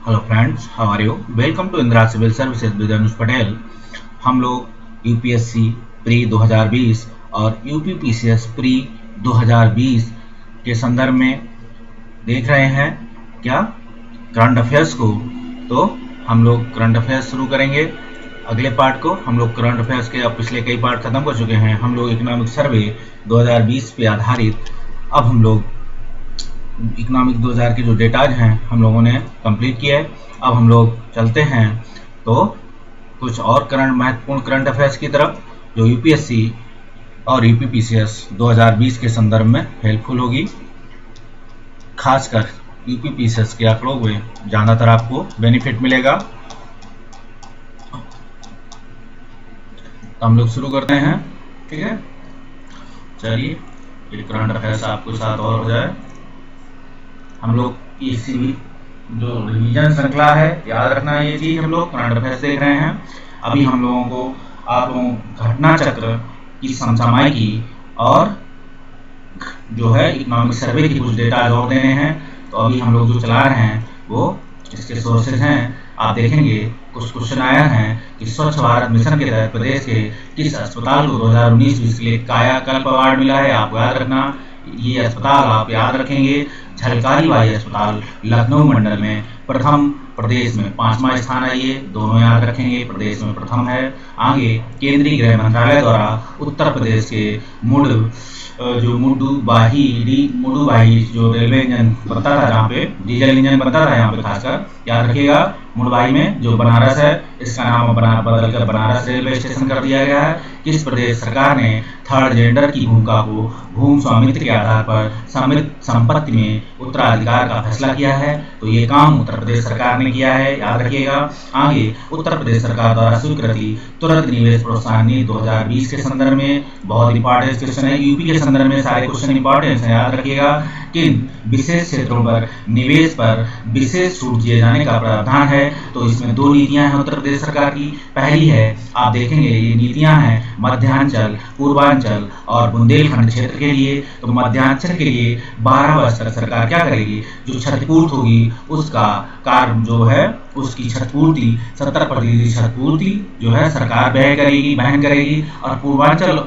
Hello friends, how are you? Welcome to Indira civil services with Anuj Patel. हम लोग UPSC pre 2020 और UPPCS pre 2020 के संदर्भ में देख रहे हैं क्या करंट अफेयर्स को। तो हम लोग करंट अफेयर्स शुरू करेंगे। अगले पार्ट को हम लोग करंट अफेयर्स के अब पिछले कई पार्ट खत्म कर चुके हैं। हम लोग इकोनॉमिक सर्वे 2020 पे आधारित अब हम लोग इकोनॉमिक 2000 के जो डेटाज हैं हम लोगों ने कंप्लीट किया है। अब हम लोग चलते हैं तो कुछ और महत्वपूर्ण करंट अफेयर्स की तरफ जो यूपीएससी और यूपीपीसीएस 2020 के संदर्भ में हेल्पफुल होगी। खासकर यूपीपीसीएस के आंकड़ों में ज़्यादातर आपको बेनिफिट मिलेगा। तो हम लोग शुरू करते हैं, ठीक है। चलिए, ये करंट अफेयर्स आपको साथ और हो जाए। हम लोग इसी जो रिवीजन श्रृंखला है, याद रखना ये चीज, हम लोग करंट अफेयर्स देख रहे हैं। अभी हम लोगों को आप लोगों घटना चक्र की समसामयिकी और जो है इकोनॉमिक सर्वे की कुछ डेटा और देने हैं। तो अभी हम लोग जो चला रहे हैं वो इसके सोर्सेज हैं। आप देखेंगे कुछ क्वेश्चन आया है कि स्वच्छ भारत मिशन के तहत प्रदेश के किस अस्पताल को 2019-20 के लिए कायाकल्प अवार्ड मिला है। आप याद रखना, ये अस्पताल आप याद रखेंगे झलकारी बाई अस्पताल लखनऊ मंडल में प्रथम, प्रदेश में 5वां स्थान है। ये दोनों याद रखेंगे, प्रदेश में प्रथम है। आगे केंद्रीय गृह मंत्रालय द्वारा उत्तर प्रदेश के मुडुबाही जो रेलवे इंजन बनता था, जहाँ पे डीजल इंजन बनता था, यहाँ पे खासकर याद रखिएगा मुडुबाई में जो बनारस है, इसका नाम बदलकर बनारस रेलवे स्टेशन कर दिया गया है। किस प्रदेश सरकार ने थर्ड जेंडर की भूमिका को भूमि स्वामित्व के आधार पर संपत्ति में उत्तराधिकार का फैसला किया है? तो ये काम उत्तर प्रदेश सरकार ने किया है, याद रखिएगा। आगे उत्तर प्रदेश सरकार द्वारा स्वीकृति तुरंत निवेश प्रोत्साहन नीति 2020 के संदर्भ में बहुत इंपॉर्टेंट क्वेश्चन है। यूपी के संदर्भ में सारे क्वेश्चन इंपॉर्टेंट है, याद रखिएगा। किन विशेष क्षेत्रों पर निवेश पर विशेष छूट दिए जाने का प्रावधान है? तो इसमें दो नीतियां हैं उत्तर प्रदेश सरकार की। पहली है, आप देखेंगे ये नीतियां हैं मध्यांचल, पूर्वांचल और बुंदेलखंड क्षेत्र के लिए। तो मध्यांचल के लिए 12 वर्ष तक सरकार क्या करेगी, जो क्षतिपूर्ति होगी उसका कार्य जो है उसकी क्षतिपूर्ति 70% क्षतिपूर्ति जो है सरकार वहन करेगी। और पूर्वांचल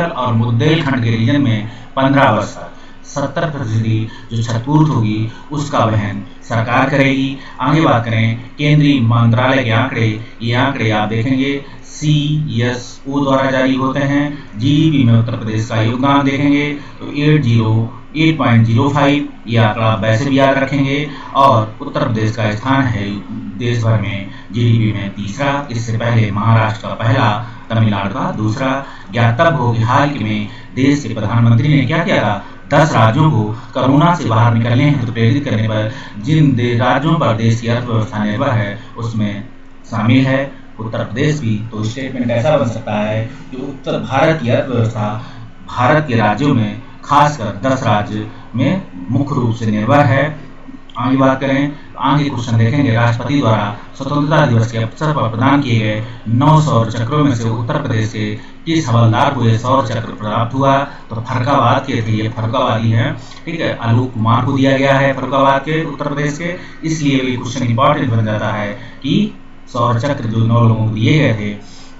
और बुंदेलखंड के रीजन में 15 वर्ष तक 70% जो क्षतिपूर्ति होगी उसका वहन सरकार करेगी। आगे बात करें केंद्रीय मंत्रालय के आंकड़े, ये आंकड़े आप देखेंगे CSO द्वारा जारी होते हैं। जीडीपी में उत्तर प्रदेश का योगदान देखेंगे तो 8.05, ये आंकड़ा वैसे भी याद रखेंगे। और उत्तर प्रदेश का स्थान है देश भर में जीडीपी में तीसरा। इससे पहले महाराष्ट्र का पहला, तमिलनाडु का दूसरा। ज्ञातव्य हो कि हाल में देश के प्रधानमंत्री ने क्या किया था, 10 राज्यों को कोरोना से बाहर निकलने हेतु प्रेरित करने पर जिन राज्यों पर देश की अर्थव्यवस्था निर्भर है उसमें शामिल है उत्तर प्रदेश भी। तो स्टेटमेंट ऐसा बन सकता है कि उत्तर भारत की अर्थव्यवस्था भारत के राज्यों में खासकर 10 राज्य में मुख्य रूप से निर्भर है। आगे बात करें, आगे क्वेश्चन देखेंगे राष्ट्रपति द्वारा स्वतंत्रता दिवस के अवसर पर प्रदान किए गए 9 सौर चक्रों में से उत्तर प्रदेश के किस हवलदार को यह सौर चक्र प्राप्त हुआ? तो फर्रुखाबाद के थे, ये फर्रुखाबादी हैं, ठीक है। आलोक कुमार को दिया गया है फर्रुखाबाद के, उत्तर प्रदेश के। इसलिए ये क्वेश्चन इंपॉर्टेंट बन जाता है कि सौर चक्र जो 9 लोगों को दिए गए थे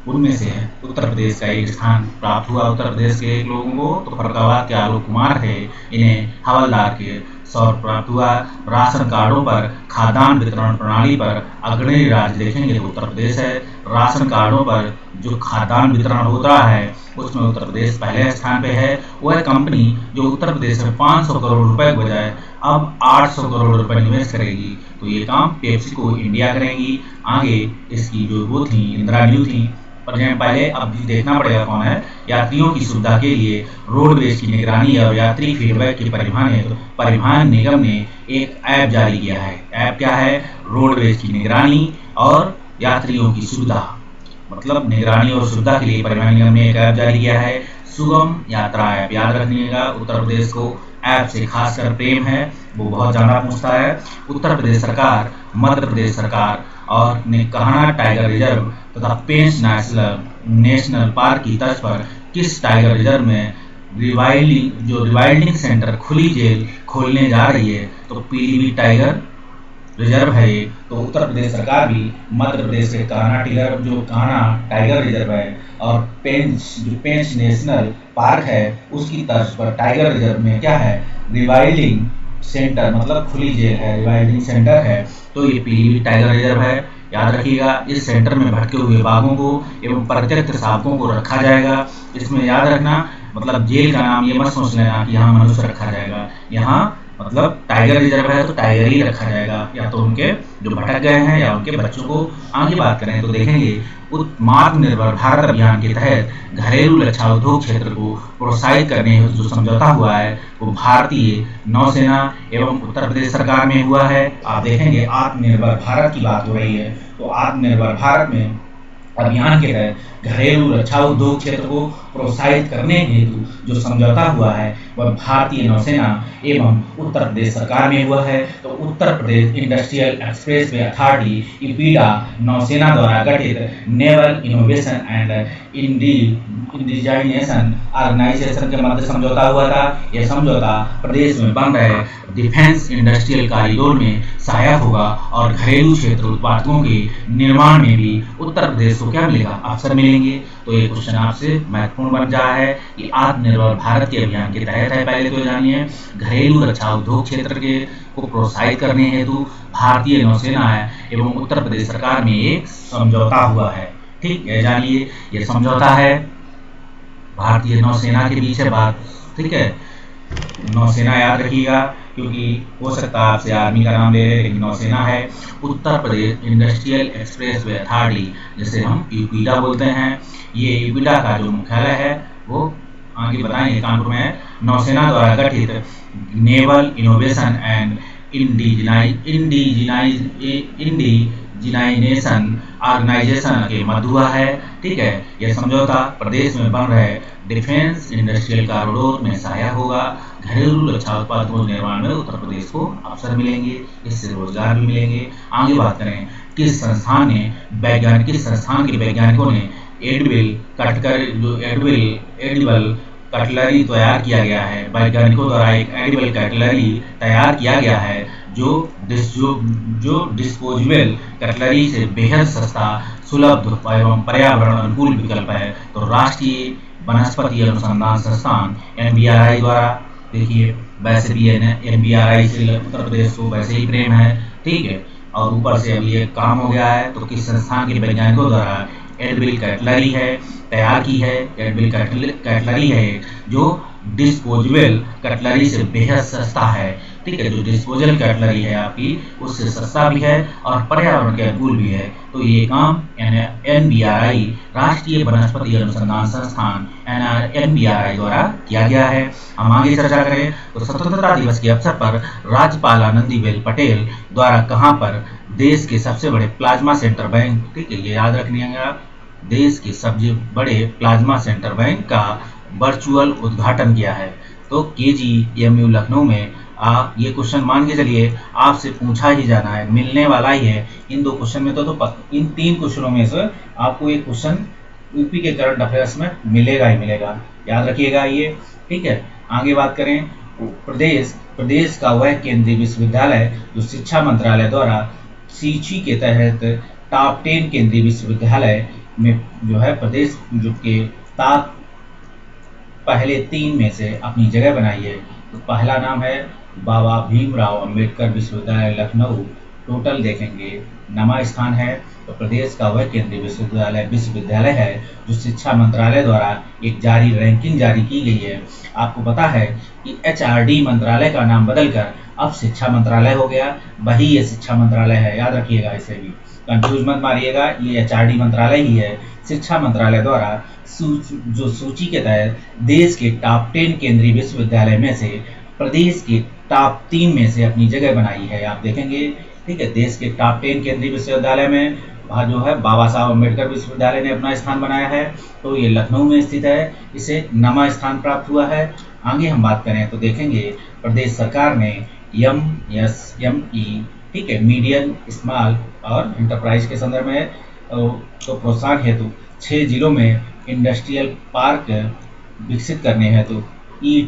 उनमें से उत्तर प्रदेश का एक स्थान प्राप्त हुआ उत्तर प्रदेश के एक लोगों को, तो फर्रुखाबाद के आलोक कुमार थे, इन्हें हवलदार के सौर प्राप्त हुआ। राशन कार्डों पर खाद्यान्न वितरण प्रणाली पर अग्रणी राज्य देखेंगे तो उत्तर प्रदेश है। राशन कार्डों पर जो खाद्यान्न वितरण होता है उसमें उत्तर प्रदेश पहले स्थान पे है। वह कंपनी जो उत्तर प्रदेश में 500 करोड़ रुपए के बजाय अब 800 करोड़ रुपए निवेश करेगी, तो ये काम पेप्सी को इंडिया करेगी। आगे इसकी जो वो थी इंदिरा न्यू थी, पर पहले अब देखना पड़ेगा कौन है। यात्रियों की सुविधा के लिए रोडवेज की निगरानी और यात्री फीडबैक की परिवहन निगम ने एक ऐप जारी किया है। ऐप क्या है? रोडवेज की निगरानी और यात्रियों की सुविधा, मतलब निगरानी और सुविधा के लिए परिवहन निगम ने एक ऐप जारी किया है, सुगम यात्रा ऐप। याद रखिएगा, उत्तर प्रदेश को ऐप से खासकर प्रेम है, वो बहुत ज्यादा पूछता है। उत्तर प्रदेश सरकार, मध्य प्रदेश सरकार और ने कान्हा टाइगर रिजर्व तथा पेंच नेशनल पार्क की तर्ज पर किस टाइगर रिजर्व में रिवाइल्डिंग सेंटर खुली जेल खोलने जा रही है? तो पीलीभीत टाइगर रिजर्व है ये, तो उत्तर प्रदेश सरकार भी मध्य प्रदेश के कान्हा टाइगर रिजर्व है और पेंच नेशनल पार्क है, उसकी तर्ज पर टाइगर रिजर्व में क्या है, रिवाइल्डिंग सेंटर मतलब खुली जेल है, रिवाइल्डिंग सेंटर है। तो ये पीलीभीत टाइगर रिजर्व है। याद रखिएगा, इस सेंटर में भटके हुए बाघों को एवं प्रत्यक्ष शावकों को रखा जाएगा। इसमें याद रखना, मतलब जेल का नाम ये मत सोच लेना कि यहाँ मनुष्य रखा जाएगा, यहाँ मतलब टाइगर रिजर्व है तो टाइगर ही रखा जाएगा, या तो उनके जो भटक गए हैं या उनके बच्चों को। आगे बात करें तो देखेंगे आत्मनिर्भर भारत अभियान के तहत घरेलू रक्षा उद्योग क्षेत्र को प्रोत्साहित करने हेतु जो समझौता हुआ है वो भारतीय नौसेना एवं उत्तर प्रदेश सरकार में हुआ है। आप देखेंगे आत्मनिर्भर भारत की बात हो रही है, तो आत्मनिर्भर भारत में अभियान के तहत घरेलू रक्षा उद्योग क्षेत्र को प्रोत्साहित करने हेतु जो समझौता हुआ है वह भारतीय नौसेना एवं उत्तर प्रदेश सरकार में हुआ है। तो Uttar Pradesh industrial expressway authority ईपीडा नौसेना द्वारा गठित नेवल इनोवेशन एंड इंडिजाइनेशन ऑर्गेनाइजेशन के मध्य समझौता हुआ था। यह समझौता प्रदेश में बन रहे डिफेंस इंडस्ट्रियल कॉरिडोर में सहायक होगा और घरेलू क्षेत्र उत्पादकों के निर्माण में भी उत्तर प्रदेश को क्या मिलेगा, अवसर मिलेंगे। तो ये क्वेश्चन आपसे महत्वपूर्ण बन रहा है कि आत्मनिर्भर भारत के अभियान के तहत है, पहले तो जानिए घरेलू रक्षा उद्योग क्षेत्र के को प्रोत्साहित करने हेतु भारतीय नौसेना है एवं उत्तर प्रदेश सरकार में एक समझौता हुआ है। ठीक है, जानिए ये समझौता है भारतीय नौसेना के बीच है बात। ठीक है, नौसेना याद रखिएगा क्योंकि हो सकता है आपसे आर्मी का नाम ले रहे, लेकिन नौसेना है। Uttar Pradesh industrial expressway authority जिसे हम ईपीडा बोलते हैं, ये ईपीडा का जो मुख्यालय है वो आगे बताएंगे कानपुर में है। नौसेना द्वारा गठित naval innovation and indigenisation organisation के मध्य हुआ है। ठीक है, यह समझौता प्रदेश में बन रहे डिफेंस इंडस्ट्रियल कॉरिडोर में सहायक होगा। घरेलू रक्षा उत्पादों के निर्माण में उत्तर प्रदेश को अवसर मिलेंगे, इससे रोजगार भी मिलेंगे। आगे बात करें किस संस्थान के वैज्ञानिकों ने एडिबल कटलरी तैयार किया गया है। वैज्ञानिकों द्वारा एक एडिबल कटलरी तैयार किया गया है जो डिस्पोजेबल कटलरी से बेहद सस्ता, सुलभ एवं पर्यावरण अनुकूल विकल्प है। तो राष्ट्रीय वनस्पति अनुसंधान संस्थान NBRI द्वारा, देखिए वैसे भी NBRI से उत्तर प्रदेश को वैसे ही प्रेम है। ठीक है, और ऊपर से अभी एक काम हो गया है, तो किस संस्थान के वैज्ञानिकों द्वारा एडिबल कटलरी है तैयार की है। एडिबल कटलरी है जो डिस्पोजेबल कटलरी से बेहद सस्ता है। ठीक है, जो डिस्पोजल कटलरी है आपकी उससे सस्ता भी है और पर्यावरण के अनुकूल भी है। तो ये काम NBRI राष्ट्रीय वनस्पति अनुसंधान संस्थान NBRI द्वारा किया गया है। हम आगे चर्चा करें तो स्वतंत्रता दिवस के अवसर पर राज्यपाल आनंदीबेन पटेल द्वारा कहां पर देश के सबसे बड़े प्लाज्मा सेंटर बैंक, ठीक है ये याद रखिएगा, देश के सबसे बड़े प्लाज्मा सेंटर बैंक का वर्चुअल उद्घाटन किया है। तो KGMU लखनऊ में आप ये क्वेश्चन मान के चलिए आपसे पूछा ही जाना है, मिलने वाला ही है। इन दो क्वेश्चन में तो इन 3 क्वेश्चनों में से आपको एक क्वेश्चन यूपी के करंट अफेयर्स में मिलेगा ही मिलेगा, याद रखिएगा ये। ठीक है, आगे बात करें प्रदेश का वह केंद्रीय विश्वविद्यालय जो शिक्षा मंत्रालय द्वारा सीची के तहत टॉप 10 केंद्रीय विश्वविद्यालय में जो है प्रदेश जो के पहले 3 में से अपनी जगह बनाई है। तो पहला नाम है बाबा भीमराव अंबेडकर विश्वविद्यालय लखनऊ, टोटल देखेंगे 9वां स्थान है। तो प्रदेश का वह केंद्रीय विश्वविद्यालय है जो शिक्षा मंत्रालय द्वारा एक रैंकिंग जारी की गई है। आपको पता है कि HRD मंत्रालय का नाम बदलकर अब शिक्षा मंत्रालय हो गया, वही ये शिक्षा मंत्रालय है, याद रखिएगा, इसे भी कंफ्यूज मत मारिएगा, ये HRD मंत्रालय ही है। शिक्षा मंत्रालय द्वारा जो सूची के तहत देश के टॉप 10 केंद्रीय विश्वविद्यालय में से प्रदेश के टॉप 3 में से अपनी जगह बनाई है, आप देखेंगे। ठीक है, देश के टॉप 10 केंद्रीय विश्वविद्यालय में जो है बाबा साहब अम्बेडकर विश्वविद्यालय ने अपना स्थान बनाया है। तो ये लखनऊ में स्थित है, इसे 9वां स्थान प्राप्त हुआ है। आगे हम बात करें तो देखेंगे प्रदेश सरकार ने MSME, ठीक है, मीडियम स्मॉल और इंटरप्राइज के संदर्भ में तो प्रोत्साहन हेतु 6 जिलों में इंडस्ट्रियल पार्क विकसित करने हेतु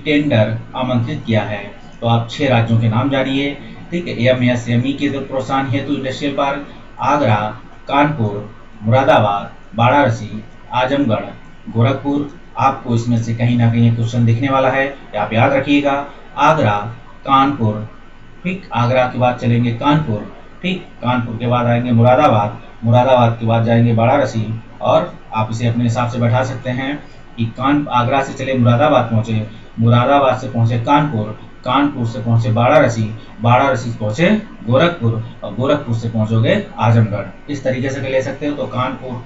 टेंडर आमंत्रित किया है। तो आप 6 राज्यों के नाम जानिए। ठीक है। एमएसएमई के प्रोत्साहन हेतु इंडस्ट्रियल पार्क आगरा, कानपुर, मुरादाबाद, वाराणसी, आजमगढ़, गोरखपुर। आपको इसमें से कहीं ना कहीं क्वेश्चन दिखने वाला है, आप याद रखिएगा। आगरा, कानपुर, ठीक, आगरा के बाद चलेंगे कानपुर, ठीक, कानपुर के बाद आएंगे मुरादाबाद, मुरादाबाद के बाद जाएंगे वाराणसी, और आप इसे अपने हिसाब से बैठा सकते हैं कि आगरा से चले मुरादाबाद पहुंचे, मुरादाबाद से पहुंचे कानपुर, कानपुर से पहुंचे वाराणसी, वाराणसी से पहुंचे गोरखपुर, और गोरखपुर से पहुंचोगे आजमगढ़। इस तरीके से ले सकते हो। तो कानपुर,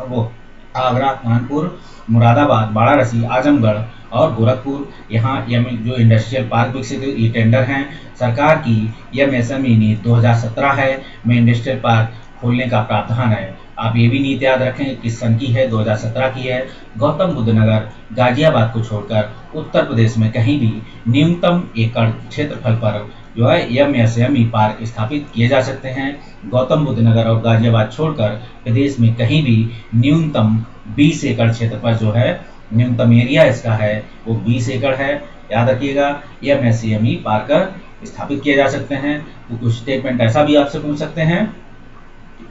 वो आगरा, कानपुर, मुरादाबाद, वाराणसी, आजमगढ़ और गोरखपुर। यहाँ जो इंडस्ट्रियल पार्क विकसित ये टेंडर हैं सरकार की। एमएसएमई नीति 2017 है में इंडस्ट्रियल पार्क खोलने का प्रावधान है। आप ये भी नीति याद रखें किस सन की है, 2017 की है। गौतम बुद्ध नगर, गाजियाबाद को छोड़कर उत्तर प्रदेश में कहीं भी न्यूनतम एकड़ क्षेत्रफल पर जो है एमएसएमई पार्क स्थापित किए जा सकते हैं। गौतम बुद्ध नगर और गाजियाबाद छोड़कर प्रदेश में कहीं भी न्यूनतम 20 एकड़ क्षेत्र पर जो है, न्यूनतम एरिया इसका है वो 20 एकड़ है, याद रखिएगा। एमएसएमई पार्क स्थापित किए जा सकते हैं। तो कुछ स्टेटमेंट ऐसा भी आपसे पूछ सकते हैं,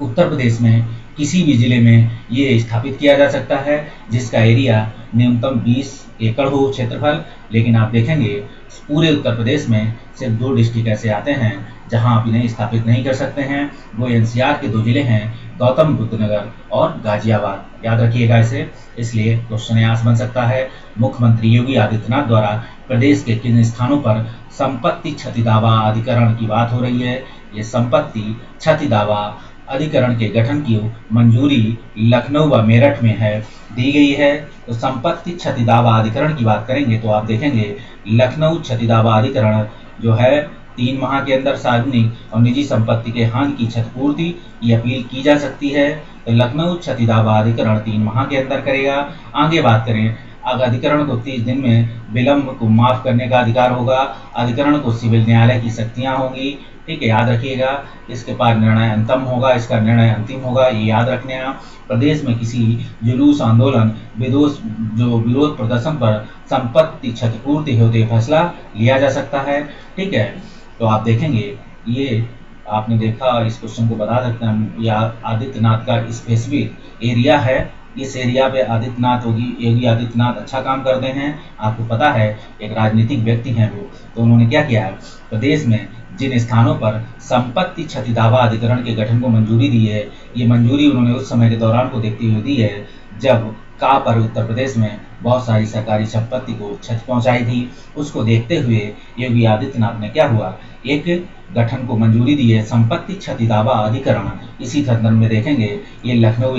उत्तर प्रदेश में किसी भी जिले में ये स्थापित किया जा सकता है जिसका एरिया न्यूनतम 20 एकड़ हो क्षेत्रफल। लेकिन आप देखेंगे पूरे उत्तर प्रदेश में सिर्फ 2 डिस्ट्रिक्ट ऐसे आते हैं जहां आप इन्हें स्थापित नहीं कर सकते हैं। वो एनसीआर के 2 जिले हैं, गौतम बुद्ध नगर और गाजियाबाद, याद रखिएगा इसे। इसलिए क्वेश्चन यहाँ बन सकता है, मुख्यमंत्री योगी आदित्यनाथ द्वारा प्रदेश के किन स्थानों पर संपत्ति क्षति दावा अधिकरण की बात हो रही है। ये संपत्ति क्षति दावा अधिकरण के गठन की मंजूरी लखनऊ व मेरठ में है दी गई है। तो संपत्ति क्षति दावा अधिकरण की बात करेंगे तो आप देखेंगे लखनऊ क्षति दावा अधिकरण जो है 3 माह के अंदर सार्वजनिक और निजी संपत्ति के हानि की क्षतिपूर्ति की अपील की जा सकती है। तो लखनऊ क्षति दावा अधिकरण 3 माह के अंदर करेगा। आगे बात करें, अगर अधिकरण को 30 दिन में विलंब को माफ करने का अधिकार होगा। अधिकरण को सिविल न्यायालय की शक्तियां होंगी, ठीक है, याद रखिएगा। इसके बाद निर्णय अंतिम होगा, इसका निर्णय अंतिम होगा, ये याद रखने। प्रदेश में किसी जुलूस, आंदोलन, विरोध प्रदर्शन पर संपत्ति क्षतिपूर्ति होते फैसला लिया जा सकता है, ठीक है। तो आप देखेंगे ये आपने देखा, इस क्वेश्चन को बता सकते हैं, या आदित्यनाथ का स्पेसिफिक एरिया है। इस एरिया पे आदित्यनाथ योगी आदित्यनाथ अच्छा काम करते हैं। आपको पता है एक राजनीतिक व्यक्ति हैं वो, तो उन्होंने क्या किया है, प्रदेश में जिन स्थानों पर संपत्ति क्षति दावा अधिकरण के गठन को मंजूरी दी है, ये मंजूरी उन्होंने उस समय के दौरान को देखते हुए दी है जब का पर उत्तर प्रदेश में बहुत सारी सरकारी संपत्ति को क्षति पहुंचाई थी। उसको देखते हुए योगी आदित्यनाथ ने क्या हुआ, एक गठन को मंजूरी दी है, संपत्ति क्षति दावा अधिकरण। इसी संदर्भ में देखेंगे ये लखनऊ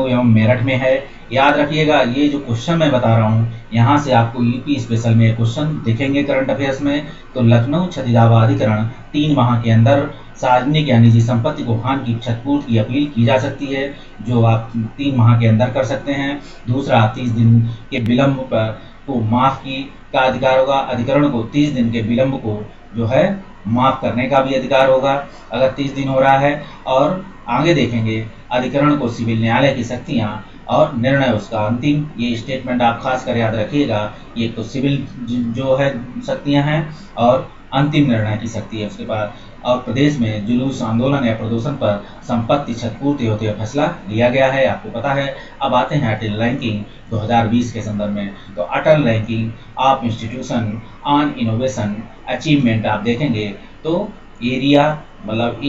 एवं मेरठ में है, याद रखिएगा। ये जो क्वेश्चन मैं बता रहा हूँ यहाँ से आपको यूपी स्पेशल में क्वेश्चन दिखेंगे करंट अफेयर्स में। तो लखनऊ क्षति दावा अधिकरण 3 माह के अंदर सार्वजनिक या निजी संपत्ति को हानि की क्षतिपूर्ति की अपील की जा सकती है, जो आप 3 माह के अंदर कर सकते हैं। दूसरा, 30 दिन के विलंब पर को माफ की का अधिकार होगा। अधिकरण को 30 दिन के विलंब को जो है माफ करने का भी अधिकार होगा अगर 30 दिन हो रहा है। और आगे देखेंगे अधिकरण को सिविल न्यायालय की शक्तियां और निर्णय उसका अंतिम। ये स्टेटमेंट आप खास कर याद रखिएगा। ये तो सिविल जो है शक्तियां हैं और अंतिम निर्णय की शक्ति है उसके बाद। और प्रदेश में जुलूस, आंदोलन या प्रदर्शन पर संपत्ति क्षतिपूर्ति होते हुए फैसला लिया गया है, आपको पता है। अब आते हैं अटल रैंकिंग 2020 के संदर्भ में। तो Atal ranking of institution on innovation achievement आप देखेंगे तो एरिया मतलब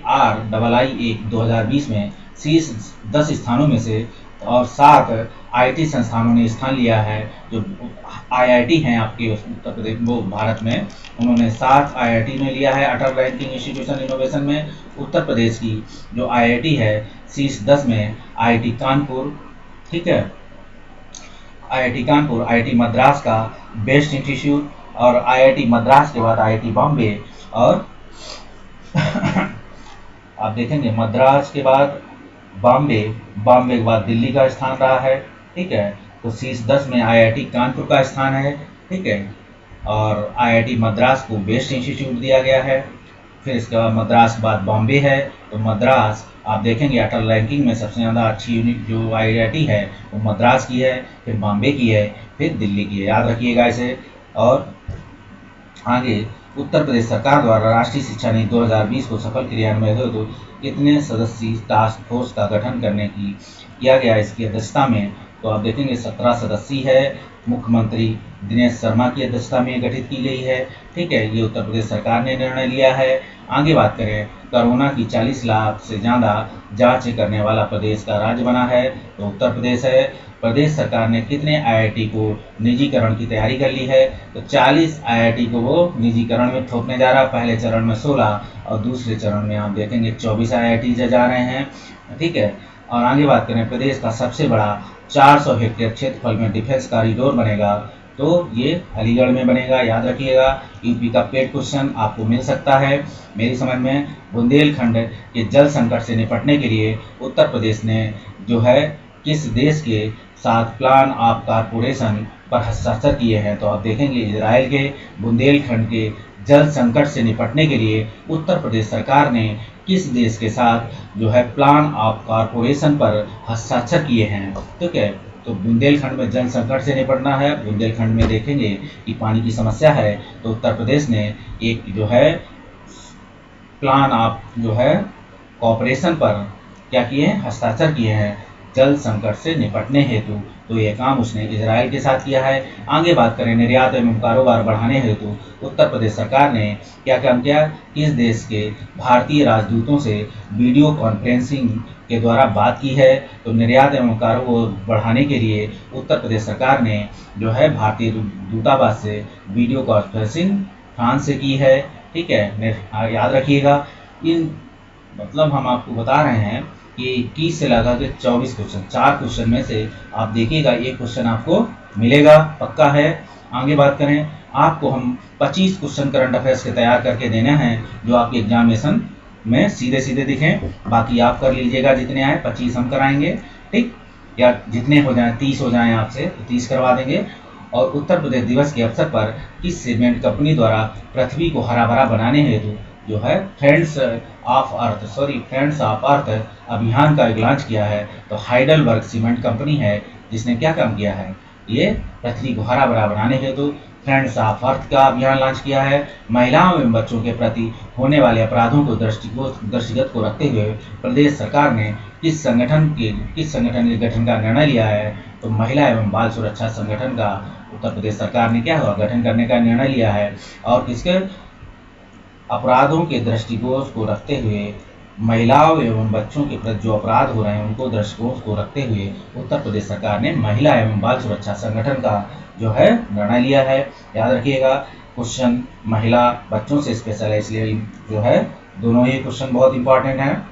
ARRII 2020 में शीर्ष 10 स्थानों में से और 7 आईटी संस्थानों ने स्थान लिया है। जो आईआईटी हैं आपके उत्तर प्रदेश वो भारत में, उन्होंने 7 आईआईटी में लिया है अटल रैंकिंग इंस्टीट्यूशन इनोवेशन में। उत्तर प्रदेश की जो आईआईटी है शीर्ष 10 में आईआईटी कानपुर, ठीक है, आईआईटी कानपुर, आईआईटी मद्रास का बेस्ट इंस्टीट्यूट, और आईआईटी मद्रास के बाद आईआईटी बॉम्बे, और आप देखेंगे मद्रास के बाद बॉम्बे, बॉम्बे के बाद दिल्ली का स्थान रहा है, ठीक है। तो शीर्ष 10 में आईआईटी कानपुर का स्थान है, ठीक है, और आईआईटी मद्रास को बेस्ट इंस्टीट्यूट दिया गया है। फिर इसके बाद मद्रास के बाद बॉम्बे है। तो मद्रास आप देखेंगे अटल रैंकिंग में सबसे ज़्यादा अच्छी यूनिट जो आईआईटी है वो मद्रास की है, फिर बॉम्बे की है, फिर दिल्ली की है, याद रखिएगा इसे। और आगे, उत्तर प्रदेश सरकार द्वारा राष्ट्रीय शिक्षा नीति 2020 को सफल क्रियान्वयन हेतु कितने सदस्यीय टास्क फोर्स का गठन करने की किया गया इसकी अध्यक्षता में? तो आप देखेंगे 17 सदस्यीय है, मुख्यमंत्री दिनेश शर्मा की अध्यक्षता में गठित की गई है। ठीक है, ये उत्तर प्रदेश सरकार ने निर्णय लिया है। आगे बात करें, कोरोना की 40 लाख से ज़्यादा जांच करने वाला प्रदेश का राज्य बना है, तो उत्तर प्रदेश है। प्रदेश सरकार ने कितने आईआईटी को निजीकरण की तैयारी कर ली है? तो 40 आईआईटी को वो निजीकरण में थोपने जा रहा है। पहले चरण में 16 और दूसरे चरण में आप देखेंगे 24 आईआईटी जा रहे हैं। ठीक है, और आगे बात करें, प्रदेश का सबसे बड़ा 400 हेक्टेयर क्षेत्रफल में डिफेंस कॉरिडोर बनेगा, तो ये अलीगढ़ में बनेगा, याद रखिएगा। यूपी का पेड क्वेश्चन आपको मिल सकता है मेरी समझ में। बुंदेलखंड के जल संकट से निपटने के लिए उत्तर प्रदेश ने जो है किस देश के साथ प्लान ऑफ कॉरपोरेशन पर हस्ताक्षर किए हैं? तो आप देखेंगे इजराइल के। बुंदेलखंड के जल संकट से निपटने के लिए उत्तर प्रदेश सरकार ने किस देश के साथ जो है प्लान ऑफ कॉरपोरेशन पर हस्ताक्षर किए हैं? ठीक है, तो बुंदेलखंड में जल संकट से निपटना है। बुंदेलखंड में देखेंगे कि पानी की समस्या है, तो उत्तर प्रदेश ने एक जो है प्लान ऑफ जो है कॉरपोरेशन पर क्या किए हैं? हस्ताक्षर किए हैं जल संकट से निपटने हेतु। तो ये काम उसने इजराइल के साथ किया है। आगे बात करें, निर्यात एवं कारोबार बढ़ाने हेतु उत्तर प्रदेश सरकार ने क्या काम किया? किस देश के भारतीय राजदूतों से वीडियो कॉन्फ्रेंसिंग के द्वारा बात की है? तो निर्यात एवं कारोबार बढ़ाने के लिए उत्तर प्रदेश सरकार ने जो है भारतीय दूतावास से वीडियो कॉन्फ्रेंसिंग फ्रांस से की है। ठीक है, याद रखिएगा। इन मतलब हम आपको बता रहे हैं कि 21 से लगा के 24 क्वेश्चन, 4 क्वेश्चन में से आप देखिएगा एक क्वेश्चन आपको मिलेगा, पक्का है। आगे बात करें, आपको हम 25 क्वेश्चन करंट अफेयर्स के तैयार करके देने हैं जो आपके एग्जामिनेशन में सीधे सीधे दिखें। बाकी आप कर लीजिएगा, जितने आए 25 हम कराएंगे। ठीक, या जितने हो जाएं, 30 हो जाएं आपसे तो 30 करवा देंगे। और उत्तर प्रदेश दिवस के अवसर पर किस सीमेंट कंपनी द्वारा पृथ्वी को हरा भरा बनाने हेतु जो है फ्रेंड्स ऑफ अर्थ अभियान का ऐलान किया है? तो हाइडलबर्ग सीमेंट कंपनी है जिसने क्या काम किया है? ये पृथ्वी को हरा भरा बनाने हेतु फ्रेंड्स ऑफ अर्थ का अभियान लॉन्च किया है। महिलाओं एवं बच्चों के प्रति होने वाले अपराधों को दृष्टिगत को रखते हुए प्रदेश सरकार ने किस संगठन के गठन का निर्णय लिया है? तो महिला एवं बाल सुरक्षा संगठन का उत्तर प्रदेश सरकार ने क्या हुआ? गठन करने का निर्णय लिया है। और किसके अपराधों के दृष्टिकोण को रखते हुए, महिलाओं एवं बच्चों के प्रति जो अपराध हो रहे हैं उनको दृष्टिकोण को रखते हुए उत्तर प्रदेश सरकार ने महिला एवं बाल सुरक्षा संगठन का जो है निर्णय लिया है। याद रखिएगा, क्वेश्चन महिला बच्चों से स्पेशल है, इसलिए जो है दोनों ही क्वेश्चन बहुत इंपॉर्टेंट हैं।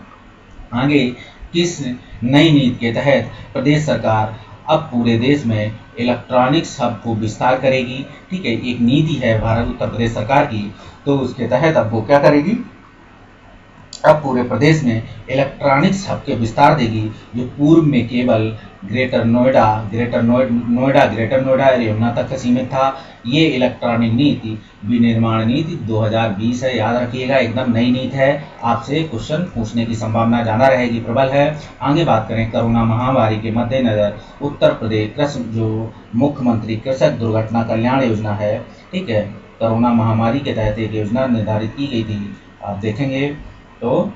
आगे, किस नई नीति के तहत प्रदेश सरकार अब पूरे देश में इलेक्ट्रॉनिक्स हब को विस्तार करेगी? ठीक है, एक नीति है भारत उत्तर प्रदेश सरकार की, तो उसके तहत अब वो क्या करेगी? अब पूरे प्रदेश में इलेक्ट्रॉनिक्स हब के विस्तार देगी, जो पूर्व में केवल ग्रेटर नोएडा और यमुना तक सीमित था। ये इलेक्ट्रॉनिक नीति विनिर्माण नीति 2020 है, याद रखिएगा, एकदम नई नीति है। आपसे क्वेश्चन पूछने की संभावना ज़्यादा रहेगी, प्रबल है। आगे बात करें, कोरोना महामारी के मद्देनजर उत्तर प्रदेश कृषि जो मुख्यमंत्री कृषक दुर्घटना कल्याण योजना है, ठीक है, कोरोना महामारी के तहत एक योजना निर्धारित की गई थी। आप देखेंगे तो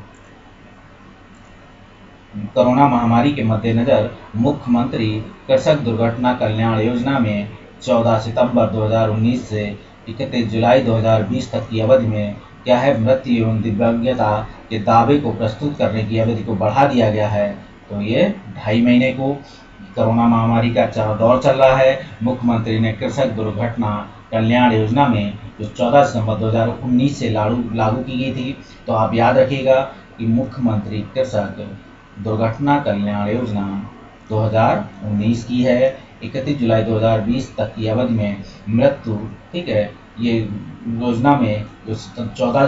कोरोना महामारी के मद्देनजर मुख्यमंत्री कृषक दुर्घटना कल्याण योजना में 14 सितंबर 2019 से 31 जुलाई 2020 तक की अवधि में क्या है, मृत्यु एवं दिव्यांगता के दावे को प्रस्तुत करने की अवधि को बढ़ा दिया गया है। तो ये 2.5 महीने को कोरोना महामारी का दौर चल रहा है। मुख्यमंत्री ने कृषक दुर्घटना कल्याण योजना में जो 14 सितंबर 2019 से लागू की गई थी, तो आप याद रखिएगा कि मुख्यमंत्री कृषक दुर्घटना कल्याण योजना 2019 की है। 31 जुलाई 2020 तक की अवधि में मृत्यु, ठीक है, ये योजना में जो 14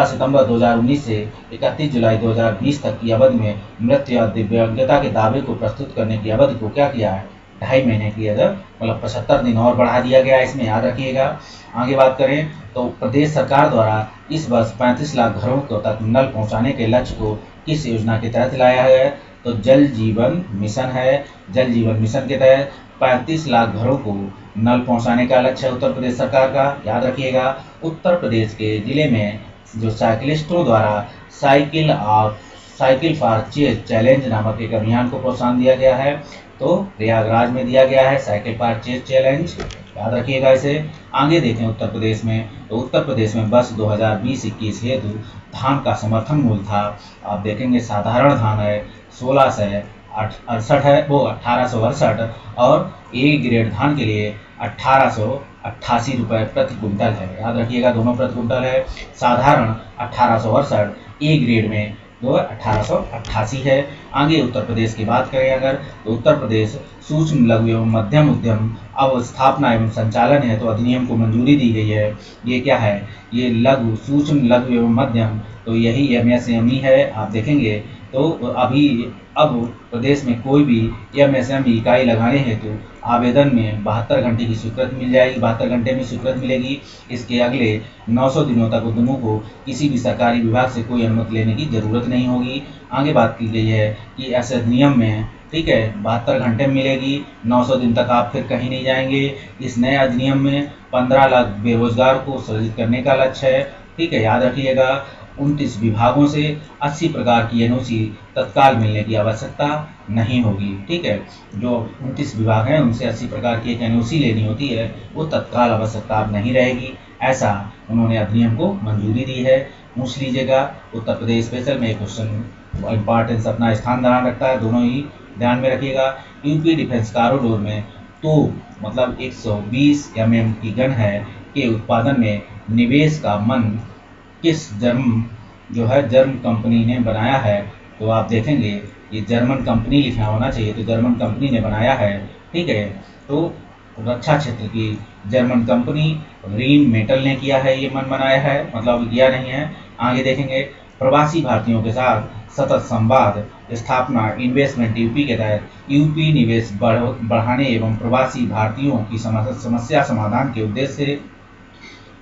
सितंबर 2019 से 31 जुलाई 2020 तक की अवधि में मृत्यु या दिव्यांगता के दावे को प्रस्तुत करने की अवधि को क्या किया है, 2.5 महीने की अवधि, मतलब 75 दिन और बढ़ा दिया गया है, इसमें याद रखिएगा। आगे बात करें तो प्रदेश सरकार द्वारा इस वर्ष 35 लाख घरों को तक नल पहुंचाने के लक्ष्य को किस योजना के तहत लाया है? तो जल जीवन मिशन है। जल जीवन मिशन के तहत 35 लाख घरों को नल पहुंचाने का लक्ष्य है उत्तर प्रदेश सरकार का, याद रखिएगा। उत्तर प्रदेश के जिले में जो साइकिलिस्टों द्वारा साइकिल फॉर चेज चैलेंज नामक एक अभियान को प्रोत्साहन दिया गया है। तो प्रयागराज में दिया गया है साइकिल फॉर चेज चैलेंज, याद रखिएगा इसे। आगे देखें उत्तर प्रदेश में, तो उत्तर प्रदेश में वर्ष 2020-21 हेतु धान का समर्थन मूल्य था, आप देखेंगे साधारण धान है 1668 है, वो 1868, और ए ग्रेड धान के लिए 1888 रुपये प्रति कुंटल है, याद रखिएगा दोनों प्रति कुंटल है। साधारण 1868, ए ग्रेड में वो 1888 है। आगे उत्तर प्रदेश की बात करें अगर, तो उत्तर प्रदेश सूक्ष्म लघु एवं मध्यम उद्यम अवस्थापना एवं संचालन है तो अधिनियम को मंजूरी दी गई है। ये क्या है, ये लघु सूक्ष्म लघु एवं मध्यम, तो यही MSME है, आप देखेंगे। तो अब प्रदेश में कोई भी MSME इकाई लगाने हेतु आवेदन में 72 घंटे की स्वीकृति मिल जाएगी, 72 घंटे में स्वीकृति मिलेगी। इसके अगले 900 दिनों तक उद्यमों को किसी भी सरकारी विभाग से कोई अनुमति लेने की जरूरत नहीं होगी। आगे बात की गई है कि ऐसे अधिनियम में, ठीक है, 72 घंटे में मिलेगी, 900 दिन तक आप फिर कहीं नहीं जाएंगे। इस नए अधिनियम में 15 लाख बेरोजगार को सृजित करने का लक्ष्य है, ठीक है, याद रखिएगा। 29 विभागों से 80 प्रकार की NOC तत्काल मिलने की आवश्यकता नहीं होगी, ठीक है। जो 29 विभाग हैं उनसे 80 प्रकार की एक NOC लेनी होती है, वो तत्काल आवश्यकता अब नहीं रहेगी, ऐसा उन्होंने अधिनियम को मंजूरी दी है। पूछ लीजिएगा, उत्तर प्रदेश स्पेशल में क्वेश्चन इंपॉर्टेंस अपना स्थान बनाए रखता है, दोनों ही ध्यान में रखिएगा। यूपी डिफेंस कॉरिडोर में तो मतलब 120 mm की गन है के उत्पादन में निवेश का मन किस जर्मन कंपनी ने बनाया है, तो आप देखेंगे ये जर्मन कंपनी लिखा होना चाहिए, तो जर्मन कंपनी ने बनाया है, ठीक है। तो रक्षा क्षेत्र की जर्मन कंपनी रीन मेटल ने किया है, ये मन बनाया है, मतलब किया नहीं है। आगे देखेंगे, प्रवासी भारतीयों के साथ सतत संवाद स्थापना इन्वेस्टमेंट यूपी के तहत यूपी निवेश बढ़ाने एवं प्रवासी भारतीयों की समस्या समाधान के उद्देश्य से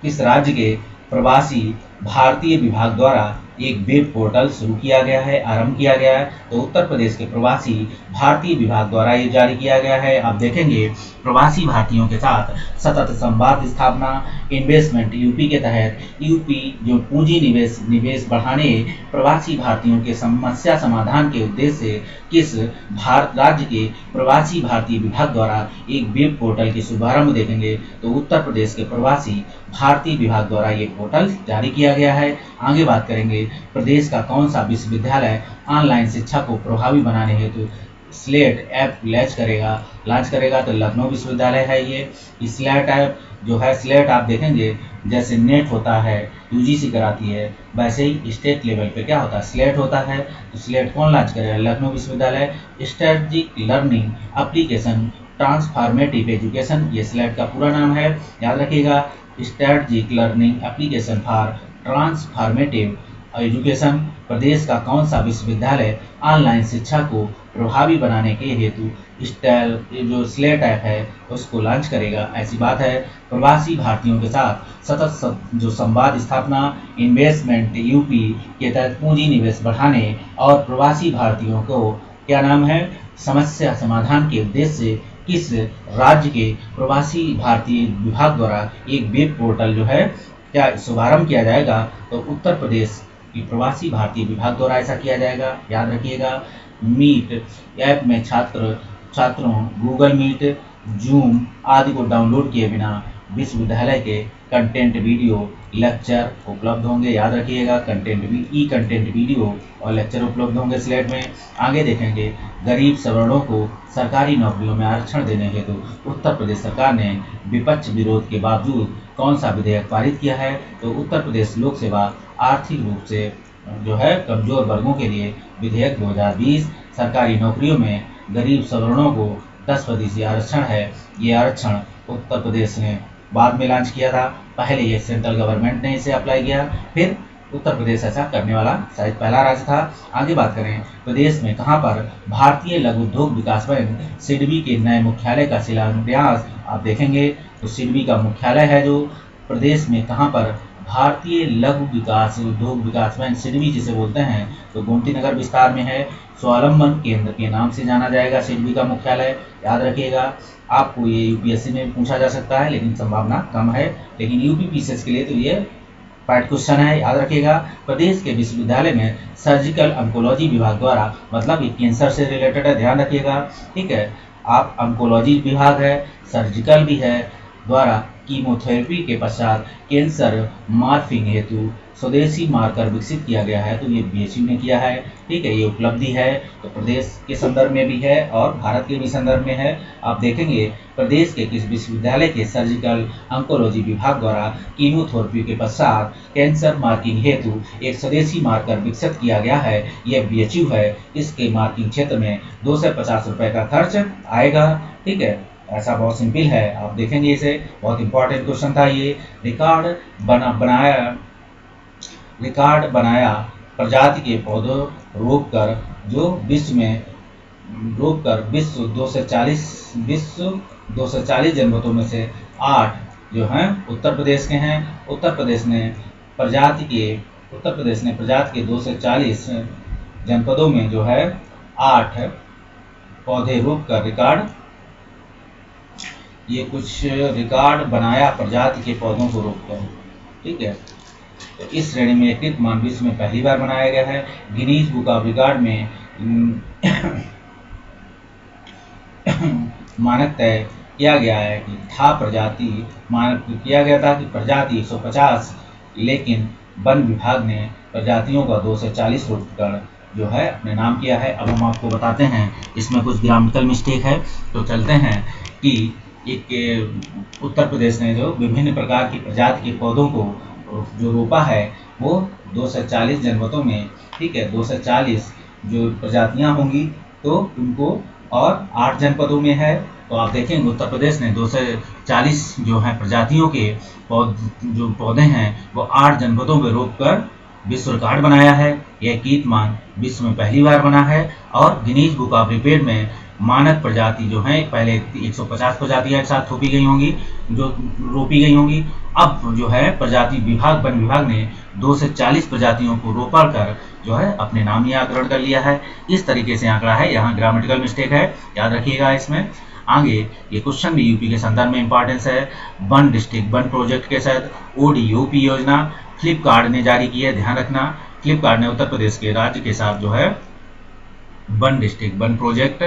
किस राज्य के प्रवासी भारतीय विभाग द्वारा एक वेब पोर्टल शुरू किया गया है, आरंभ किया गया है, तो उत्तर प्रदेश के प्रवासी भारतीय विभाग द्वारा ये जारी किया गया है। आप देखेंगे प्रवासी भारतीयों के साथ सतत संवाद स्थापना इन्वेस्टमेंट यूपी के तहत यूपी जो पूंजी निवेश बढ़ाने प्रवासी भारतीयों के समस्या समाधान के उद्देश्य से किस राज्य के प्रवासी भारतीय विभाग द्वारा एक वेब पोर्टल के शुभारंभ देखेंगे, तो उत्तर प्रदेश के प्रवासी भारतीय विभाग द्वारा ये पोर्टल जारी किया गया है। आगे बात करेंगे, प्रदेश का कौन सा विश्वविद्यालय ऑनलाइन शिक्षा को प्रभावी बनाने हेतु स्लेट ऐप लॉन्च करेगा, तो लखनऊ विश्वविद्यालय है ये। स्लेट ऐप जो है, स्लेट आप देखेंगे जैसे नेट होता है UGC कराती है, वैसे ही स्टेट लेवल पे क्या होता है, स्लेट होता है। तो स्लेट कौन लॉन्च करेगा, लखनऊ विश्वविद्यालय। Strategic learning application transformative education, ये स्लेट का पूरा नाम है, याद रखिएगा। Strategic learning application for transformative education. प्रदेश का कौन सा विश्वविद्यालय ऑनलाइन शिक्षा को प्रभावी बनाने के हेतु जो स्लेट ऐप है उसको लॉन्च करेगा, ऐसी बात है। प्रवासी भारतीयों के साथ सतत जो संवाद स्थापना इन्वेस्टमेंट यूपी के तहत पूंजी निवेश बढ़ाने और प्रवासी भारतीयों को क्या नाम है, समस्या समाधान के उद्देश्य से किस राज्य के प्रवासी भारतीय विभाग द्वारा एक वेब पोर्टल जो है क्या शुभारंभ किया जाएगा, तो उत्तर प्रदेश की प्रवासी भारतीय विभाग द्वारा ऐसा किया जाएगा, याद रखिएगा। मीट ऐप में छात्रों गूगल मीट, जूम आदि को डाउनलोड किए बिना विश्वविद्यालय के कंटेंट वीडियो लेक्चर उपलब्ध होंगे, याद रखिएगा। कंटेंट वीडियो और लेक्चर उपलब्ध होंगे स्लेट में। आगे देखेंगे, गरीब सवर्णों को सरकारी नौकरियों में आरक्षण देने हेतु उत्तर प्रदेश सरकार ने विपक्ष विरोध के बावजूद कौन सा विधेयक पारित किया है, तो उत्तर प्रदेश लोक सेवा आर्थिक रूप से जो है कमजोर वर्गों के लिए विधेयक 2020। सरकारी नौकरियों में गरीब सवर्णों को 10% आरक्षण है, ये आरक्षण उत्तर प्रदेश ने बाद में लॉन्च किया था, पहले ये सेंट्रल गवर्नमेंट ने इसे अप्लाई किया, फिर उत्तर प्रदेश ऐसा करने वाला शायद पहला राज्य था। आगे बात करें, प्रदेश में कहां पर भारतीय लघु उद्योग विकास बैंक सिडबी के नए मुख्यालय का शिलान्यास, आप देखेंगे तो सिडबी का मुख्यालय है जो प्रदेश में कहां पर भारतीय लघु विकास उद्योग विकास बैंक सिडबी जिसे बोलते हैं, तो गोमती नगर विस्तार में है। स्वावलंबन केंद्र के नाम से जाना जाएगा सिडबी का मुख्यालय, याद रखिएगा। आपको ये यूपीएससी में पूछा जा सकता है, लेकिन संभावना कम है, लेकिन यूपी पीसीएस के लिए तो ये पार्ट क्वेश्चन है, याद रखिएगा। प्रदेश के विश्वविद्यालय में सर्जिकल ऑन्कोलॉजी विभाग द्वारा, मतलब ये कैंसर से रिलेटेड है, ध्यान रखिएगा, ठीक है। आप ऑन्कोलॉजी विभाग है, सर्जिकल भी है, द्वारा कीमोथेरेपी के पश्चात कैंसर मार्फिंग हेतु स्वदेशी मार्कर विकसित किया गया है, तो ये बीएचयू ने किया है, ठीक है। ये उपलब्धि है, तो प्रदेश के संदर्भ में भी है और भारत के भी संदर्भ में है। आप देखेंगे प्रदेश के किस विश्वविद्यालय के सर्जिकल ऑन्कोलॉजी विभाग द्वारा कीमोथेरेपी के पश्चात कैंसर मार्किंग हेतु एक स्वदेशी मार्कर विकसित किया गया है, यह बीएचयू है। इसके मार्किंग क्षेत्र में 250 रुपये का खर्च आएगा, ठीक है। ऐसा बहुत सिंपल है, आप देखेंगे इसे, बहुत इंपॉर्टेंट क्वेश्चन था ये। रिकॉर्ड बनाया प्रजाति के पौधों रोपकर विश्व 240 जनपदों में से 8 जो हैं उत्तर प्रदेश के हैं। उत्तर प्रदेश ने प्रजाति के 240 जनपदों में जो है 8 पौधे रोपकर रिकॉर्ड बनाया प्रजाति के पौधों को रोककर, ठीक है। तो इस श्रेणी में कीर्तिमान विश्व में पहली बार बनाया गया है। गिनीज बुक ऑफ रिकॉर्ड में मानक तय किया गया है कि प्रजाति 150, लेकिन वन विभाग ने प्रजातियों का 240 रोककर जो है अपने नाम किया है। अब हम आपको बताते हैं, इसमें कुछ ग्रामेटिकल मिस्टेक है, तो चलते हैं कि एक उत्तर प्रदेश ने जो विभिन्न प्रकार की प्रजाति के पौधों को जो रोपा है वो 240 जनपदों में, ठीक है। 240 जो प्रजातियां होंगी तो उनको, और 8 जनपदों में है। तो आप देखेंगे उत्तर प्रदेश ने 240 जो है प्रजातियों के जो पौधे हैं वो 8 जनपदों में रोपकर विश्व रिकॉर्ड बनाया है। यह कीर्तिमान विश्व में पहली बार बना है। और गिनीज बुक ऑफ रिकॉर्ड में मानक प्रजाति जो है, पहले 150 प्रजातियां एक साथ रोपी गई होंगी, अब जो है वन विभाग ने 240 प्रजातियों को रोपा कर जो है अपने नाम ही आकरण कर लिया है। इस तरीके से आंकड़ा है, यहाँ ग्रामेटिकल मिस्टेक है, याद रखिएगा इसमें। आगे ये क्वेश्चन भी यूपी के संदर्भ में इंपॉर्टेंस है। वन डिस्ट्रिक्ट वन प्रोजेक्ट के तहत ओडीओपी योजना फ्लिपकार्ट ने जारी की है, ध्यान रखना। फ्लिपकार्ट ने उत्तर प्रदेश के राज्य के साथ जो है वन डिस्ट्रिक्ट वन प्रोजेक्ट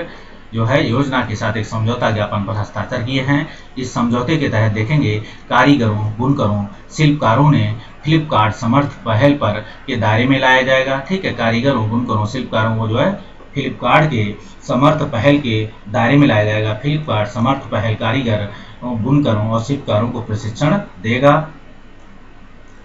जो है योजना के साथ एक समझौता ज्ञापन पर हस्ताक्षर किए हैं। इस समझौते के तहत देखेंगे कारीगरों, बुनकरों, शिल्पकारों ने फ्लिपकार्ट समर्थ पहल पर के दायरे में लाया जाएगा, ठीक है। कारीगरों, बुनकरों, शिल्पकारों को जो है फ्लिपकार्ट के समर्थ पहल के दायरे में लाया जाएगा। फ्लिपकार्ट समर्थ पहल कारीगर, बुनकरों और शिल्पकारों को प्रशिक्षण देगा।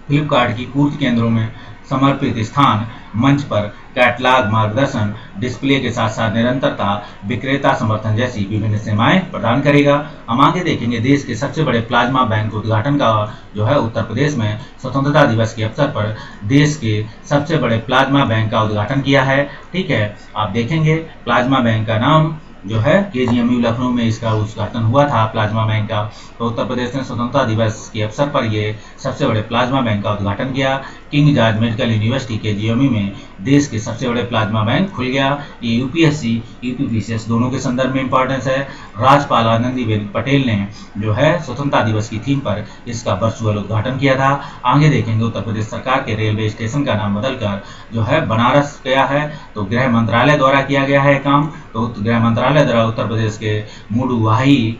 फ्लिपकार्ट की पूर्ति केंद्रों में समर्पित स्थान, मंच पर कैटलॉग, मार्गदर्शन, डिस्प्ले के साथ साथ निरंतरता, विक्रेता समर्थन जैसी विभिन्न सेवाएं प्रदान करेगा। हम आगे देखेंगे देश के सबसे बड़े प्लाज्मा बैंक उद्घाटन का जो है उत्तर प्रदेश में स्वतंत्रता दिवस के अवसर पर देश के सबसे बड़े प्लाज्मा बैंक का उद्घाटन किया है, ठीक है। आप देखेंगे प्लाज्मा बैंक का नाम जो है केजीएमयू लखनऊ में इसका उद्घाटन हुआ था प्लाज्मा बैंक का। तो उत्तर प्रदेश ने स्वतंत्रता दिवस के अवसर पर ये सबसे बड़े प्लाज्मा बैंक का उद्घाटन किया। King George medical university KGMU में देश के सबसे बड़े प्लाज्मा बैंक खुल गया। ये यूपीएससी यूपीपीसीएस दोनों के संदर्भ में इंपॉर्टेंस है। राज्यपाल आनंदीबेन पटेल ने जो है स्वतंत्रता दिवस की थीम पर इसका वर्चुअल उद्घाटन किया था। आगे देखेंगे उत्तर प्रदेश सरकार के रेलवे स्टेशन का नाम बदलकर जो है बनारस गया है, तो गृह मंत्रालय द्वारा किया गया है काम। तो गृह मंत्रालय द्वारा उत्तर प्रदेश के मुडुवाही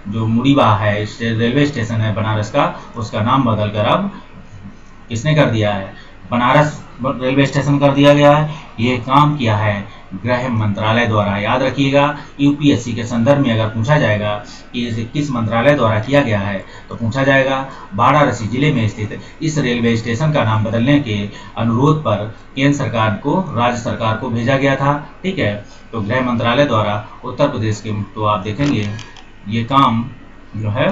जो मुड़ीबाह है रेलवे स्टेशन है बनारस का, उसका नाम बदलकर अब किसने कर दिया है, बनारस रेलवे स्टेशन कर दिया गया है। ये काम किया है गृह मंत्रालय द्वारा, याद रखिएगा। यूपीएससी के संदर्भ में अगर पूछा जाएगा कि इसे किस मंत्रालय द्वारा किया गया है तो पूछा जाएगा वाराणसी जिले में स्थित इस रेलवे स्टेशन का नाम बदलने के अनुरोध पर केंद्र सरकार को राज्य सरकार को भेजा गया था, ठीक है। तो गृह मंत्रालय द्वारा उत्तर प्रदेश के, तो आप देखेंगे ये काम जो है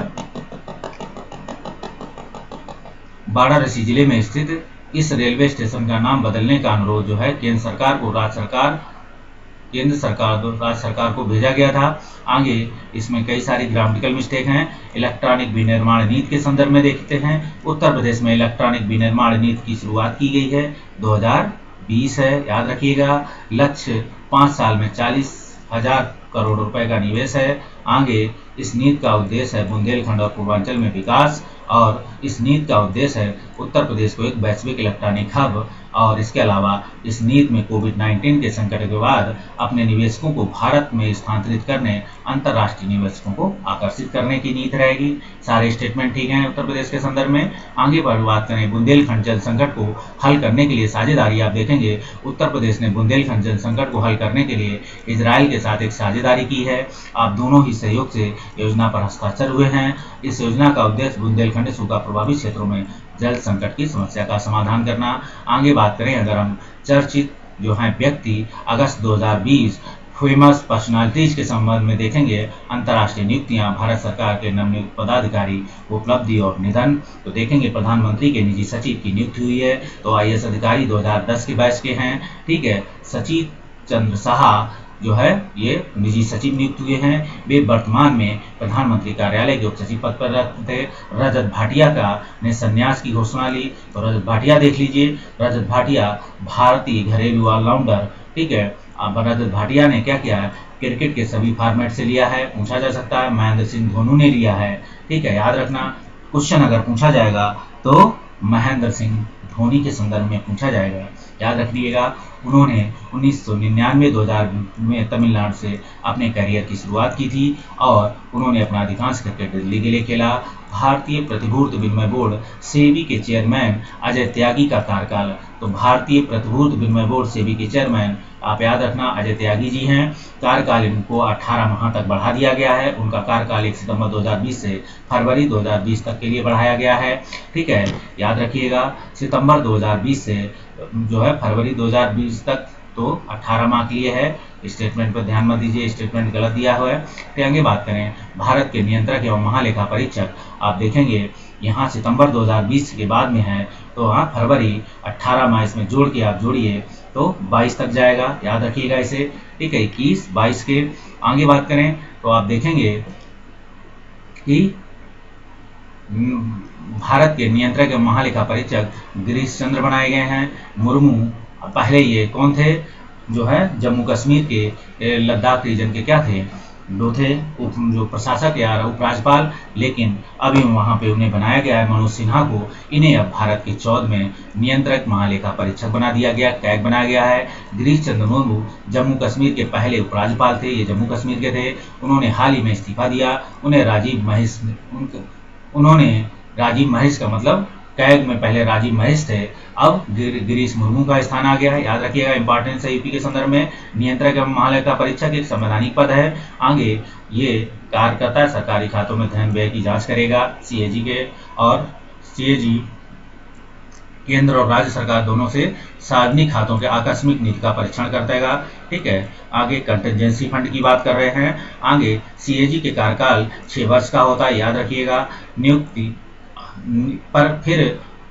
वाराणसी जिले में स्थित इस रेलवे स्टेशन का नाम बदलने का अनुरोध जो है केंद्र सरकार को राज्य सरकार केंद्र सरकार राज्य सरकार को भेजा गया था। आगे इसमें कई सारी ग्रामेटिकल मिस्टेक हैं। इलेक्ट्रॉनिक विनिर्माण नीति के संदर्भ में देखते हैं। उत्तर प्रदेश में इलेक्ट्रॉनिक विनिर्माण नीति की शुरुआत की गई है, 2020 है, याद रखिएगा। लक्ष्य 5 साल में 40,000 करोड़ रुपए का निवेश है। आगे इस नीति का उद्देश्य है बुंदेलखंड और पूर्वांचल में विकास, और इस नीति का उद्देश्य है उत्तर प्रदेश को एक वैश्विक इलेक्ट्रॉनिक हब, और इसके अलावा इस नीति में कोविड-19 के संकट के बाद अपने निवेशकों को भारत में स्थानांतरित करने, अंतर्राष्ट्रीय निवेशकों को आकर्षित करने की नीति रहेगी। सारे स्टेटमेंट ठीक हैं उत्तर प्रदेश के संदर्भ में। आगे पर बात करें बुंदेलखंड जल संकट को हल करने के लिए साझेदारी, आप देखेंगे उत्तर प्रदेश ने बुंदेलखंड जल संकट को हल करने के लिए इजराइल के साथ एक साझेदारी की है। आप दोनों ही सहयोग से योजना पर हस्ताक्षर हुए हैं। इस योजना का उद्देश्य बुंदेलखंड सूखा प्रभावित क्षेत्रों में जल संकट की समस्या का समाधान करना। आगे बात करें अगर हम चर्चित जो हैं व्यक्ति अगस्त 2020 फेमस पर्सनालिटीज के संबंध में देखेंगे, अंतर्राष्ट्रीय नियुक्तियां, भारत सरकार के नवनियुक्त पदाधिकारी, उपलब्धि और निधन, तो देखेंगे प्रधानमंत्री के निजी सचिव की नियुक्ति हुई है, तो आईएएस अधिकारी 2010 के बैच के हैं, ठीक है। सचिव चंद्र साहा जो है ये निजी सचिव नियुक्त हुए हैं। वे वर्तमान में प्रधानमंत्री कार्यालय के उप सचिव पद पर रहते थे। रजत भाटिया का ने संन्यास की घोषणा ली, तो रजत भाटिया देख लीजिए। रजत भाटिया भारतीय घरेलू ऑलराउंडर, ठीक है। अब रजत भाटिया ने क्या किया है, क्रिकेट के सभी फॉर्मेट से लिया है, पूछा जा सकता है। महेंद्र सिंह धोनी ने लिया है, ठीक है, याद रखना। क्वेश्चन अगर पूछा जाएगा तो महेंद्र सिंह धोनी के संदर्भ में पूछा जाएगा, याद रखिएगा। उन्होंने 1999-2000 में तमिलनाडु से अपने करियर की शुरुआत की थी और उन्होंने अपना अधिकांश क्रिकेट दिल्ली के लिए खेला। भारतीय प्रतिभूति विनिमय बोर्ड सेबी के चेयरमैन अजय त्यागी का कार्यकाल, तो भारतीय प्रतिभूति विनिमय बोर्ड सेबी के चेयरमैन आप याद रखना अजय त्यागी जी हैं। कार्यकाल इनको 18 माह तक बढ़ा दिया गया है। उनका कार्यकाल 1 सितंबर 2020 से फरवरी 2020 तक के लिए बढ़ाया गया है, ठीक है, याद रखिएगा। सितंबर 2020 से जो है फरवरी 2020 तक, तो 18 माह के लिए है। स्टेटमेंट पर ध्यान मत दीजिए, स्टेटमेंट गलत दिया हुआ है। फिर आगे बात करें भारत के नियंत्रक एवं महालेखा परीक्षक, आप देखेंगे यहाँ सितंबर 2020 के बाद में है, तो हाँ फरवरी 18 माह इसमें जोड़ के आप जोड़िए तो 22 तक जाएगा, याद रखिएगा इसे, ठीक है। 21-22 के आगे बात करें तो आप देखेंगे कि भारत के नियंत्रक एवं महालेखा परीक्षक गिरीश चंद्र बनाए गए हैं मुर्मू। पहले ये कौन थे, जो है जम्मू कश्मीर के लद्दाख रीजन के क्या थे, दो थे जो प्रशासक या उपराज्यपाल, लेकिन अभी वहाँ पे उन्हें बनाया गया है मनोज सिन्हा को। इन्हें अब भारत के 14वें नियंत्रक महालेखा परीक्षक बना दिया गया, कैग बनाया गया है। गिरीश चंद्र मुर्मू जम्मू कश्मीर के पहले उपराज्यपाल थे, ये जम्मू कश्मीर के थे। उन्होंने हाल ही में इस्तीफा दिया। उन्होंने राजीव महेश का मतलब कैग में पहले राजीव महेश थे, अब गिरीश मुर्मू का स्थान आ गया है, याद रखिएगा। इंपॉर्टेंस है यूपी के संदर्भ में। नियंत्रक एवं महालेखा परीक्षक एक संवैधानिक पद है। आगे ये कार्य करता है सरकारी खातों में धन व्यय की जांच करेगा सीएजी के, और सीएजी केंद्र और राज्य सरकार दोनों से सार्वजनिक खातों के आकस्मिक निधि का परीक्षण करता है, ठीक है। आगे कंटिजेंसी फंड की बात कर रहे हैं। आगे सीएजी के कार्यकाल 6 वर्ष का होता है, याद रखिएगा। नियुक्ति पर फिर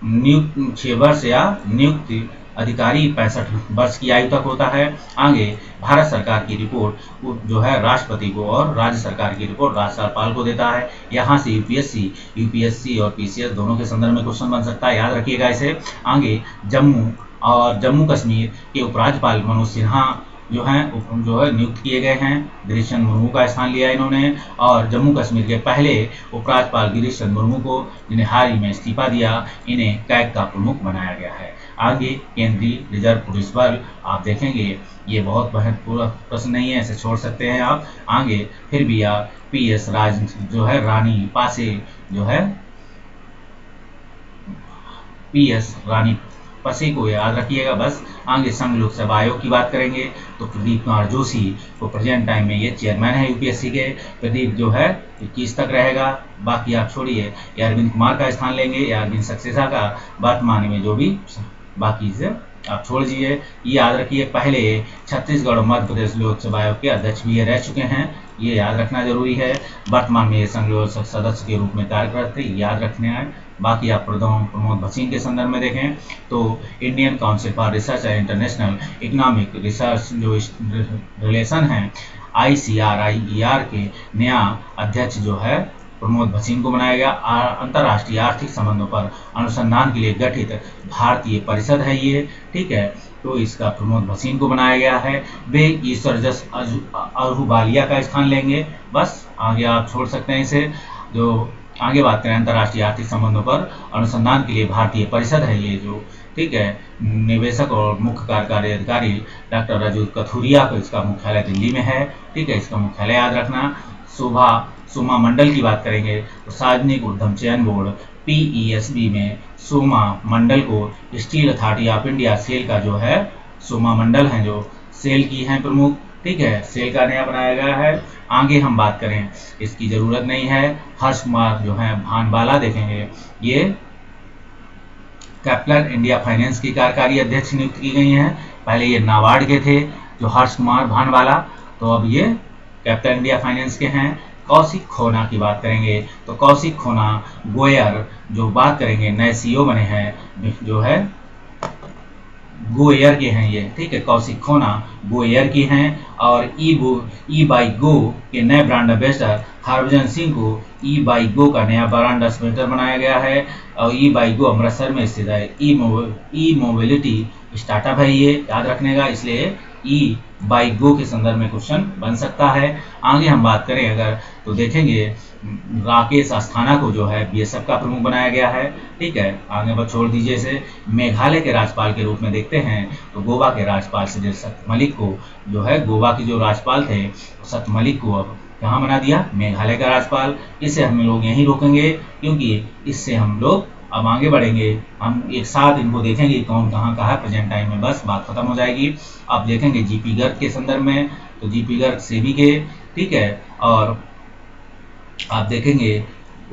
नियुक्त 6 वर्ष या नियुक्ति अधिकारी 65 वर्ष की आयु तक होता है। आगे भारत सरकार की रिपोर्ट जो है राष्ट्रपति को और राज्य सरकार की रिपोर्ट राज्यपाल को देता है। यहाँ से यूपीएससी और पीसीएस दोनों के संदर्भ में क्वेश्चन बन सकता है, याद रखिएगा इसे। आगे जम्मू कश्मीर के उपराज्यपाल मनोज सिन्हा जो है नियुक्त किए गए हैं। गिरीश चंद्र मुर्मू का स्थान लिया इन्होंने, और जम्मू कश्मीर के पहले उपराज्यपाल गिरीश चंद्र मुर्मू को, जिन्हें हाल ही में इस्तीफा दिया, इन्हें कैग का प्रमुख बनाया गया है। आगे केंद्रीय रिजर्व पुलिस बल, आप देखेंगे ये बहुत महत्वपूर्ण प्रश्न नहीं है, इसे छोड़ सकते हैं आप। आगे फिर भी आप पीएस रानी पसे को याद रखिएगा बस। आगे संघ लोक सेवा आयोग की बात करेंगे तो प्रदीप कुमार जोशी को प्रेजेंट टाइम में ये चेयरमैन है यूपीएससी के। प्रदीप जो है 21 तक रहेगा, बाकी आप छोड़िए। अरविंद कुमार का स्थान लेंगे या अरविंद सक्सेना का, वर्तमान में जो भी बाकी से आप छोड़ दीजिए। ये याद रखिए, पहले छत्तीसगढ़ और मध्य प्रदेश लोकसभा आयोग के अध्यक्ष भी ये रह चुके हैं, ये याद रखना जरूरी है। वर्तमान में ये संघ सदस्य के रूप में कार्य करते, याद रखने हैं। बाकी आप प्रमोद भसीन के संदर्भ में देखें तो Indian council for research and international economic research जो रिलेशन है ICRIER के नया अध्यक्ष जो है प्रमोद भसीन को बनाया गया। अंतर्राष्ट्रीय आर्थिक संबंधों पर अनुसंधान के लिए गठित भारतीय परिषद है ये, ठीक है, तो इसका प्रमोद भसीन को बनाया गया है। वे ईश्वरजस अहलूवालिया का स्थान लेंगे। बस आगे आप छोड़ सकते हैं इसे। जो आगे बात करें अंतर्राष्ट्रीय आर्थिक संबंधों पर अनुसंधान के लिए भारतीय परिषद है ये जो, ठीक है, निवेशक और मुख्य कार्यकारी अधिकारी डॉक्टर रजत कथुरिया को इसका मुख्यालय दिल्ली में है, ठीक है, इसका मुख्यालय याद रखना। सोमा मंडल की बात करेंगे तो सार्वजनिक उद्यम चयन बोर्ड PESB में सोमा मंडल को steel authority of India SAIL का जो है, सोमा मंडल है जो सेल की हैं प्रमुख, ठीक है, सेल का नया बनाया गया है। आगे हम बात करें, इसकी जरूरत नहीं है, हर्ष कुमार जो है भानवाला देखेंगे, ये कैपिटल इंडिया फाइनेंस की कार्यकारी अध्यक्ष नियुक्त की गई हैं। पहले ये नाबार्ड के थे जो हर्ष कुमार भानवाला, तो अब ये कैपिटल इंडिया फाइनेंस के हैं। कौशिक खोना की बात करेंगे तो कौशिक खोना गोयर जो बात करेंगे नए CEO बने हैं जो है गोएयर के हैं ये, ठीक है, कौशिक खोना गोएयर की हैं। और ई बाई गो के नए ब्रांड एम्बेसडर हरभजन सिंह को ई बाई गो का नया ब्रांड एम्बेसडर बनाया गया है। और ई बाई गो अमृतसर में स्थित है, ई मोबिलिटी स्टार्टअप है ये, याद रखने का, इसलिए ई बाई गो के संदर्भ में क्वेश्चन बन सकता है। आगे हम बात करें अगर तो देखेंगे राकेश अस्थाना को जो है BSF का प्रमुख बनाया गया है, ठीक है, आगे बस छोड़ दीजिए इसे। मेघालय के राज्यपाल के रूप में देखते हैं तो गोवा के राज्यपाल सिदिर सत्य मलिक को जो है, गोवा के जो राज्यपाल थे सत्य मलिक को अब कहाँ बना दिया, मेघालय का राज्यपाल। इसे हम लोग यहीं रोकेंगे क्योंकि इससे हम लोग अब आगे बढ़ेंगे, हम एक साथ इनको देखेंगे कौन कहाँ का है प्रेजेंट टाइम में, बस बात खत्म हो जाएगी। अब देखेंगे GP गर्ग के संदर्भ में तो GP गर्ग सेबी के, ठीक है, और आप देखेंगे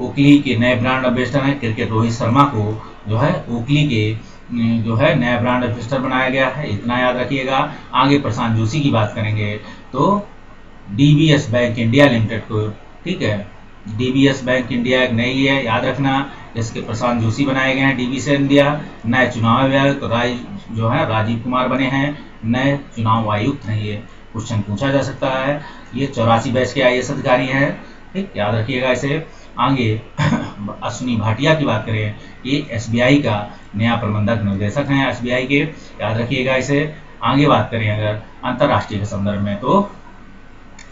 ओकली के नए ब्रांड एम्बेसडर हैं क्रिकेट रोहित शर्मा को जो है ओकली के जो है नया ब्रांड एम्बेसडर बनाया गया है, इतना याद रखिएगा। आगे प्रशांत जोशी की बात करेंगे तो DBS बैंक इंडिया लिमिटेड को, ठीक है, DBS बैंक इंडिया एक नई है, याद रखना, जिसके प्रशांत जोशी बनाए गए हैं DBS इंडिया। नए चुनाव आयुक्त तो जो है राजीव कुमार बने हैं, नए चुनाव आयुक्त हैं, ये क्वेश्चन पूछा जा सकता है। ये 84 बैच के IAS अधिकारी हैं, ठीक, याद रखिएगा इसे। आगे अश्विनी भाटिया की बात करें, ये SBI का नया प्रबंधक निर्देशक हैं SBI के, याद रखिएगा इसे। आगे बात करें अगर अंतर्राष्ट्रीय के संदर्भ में तो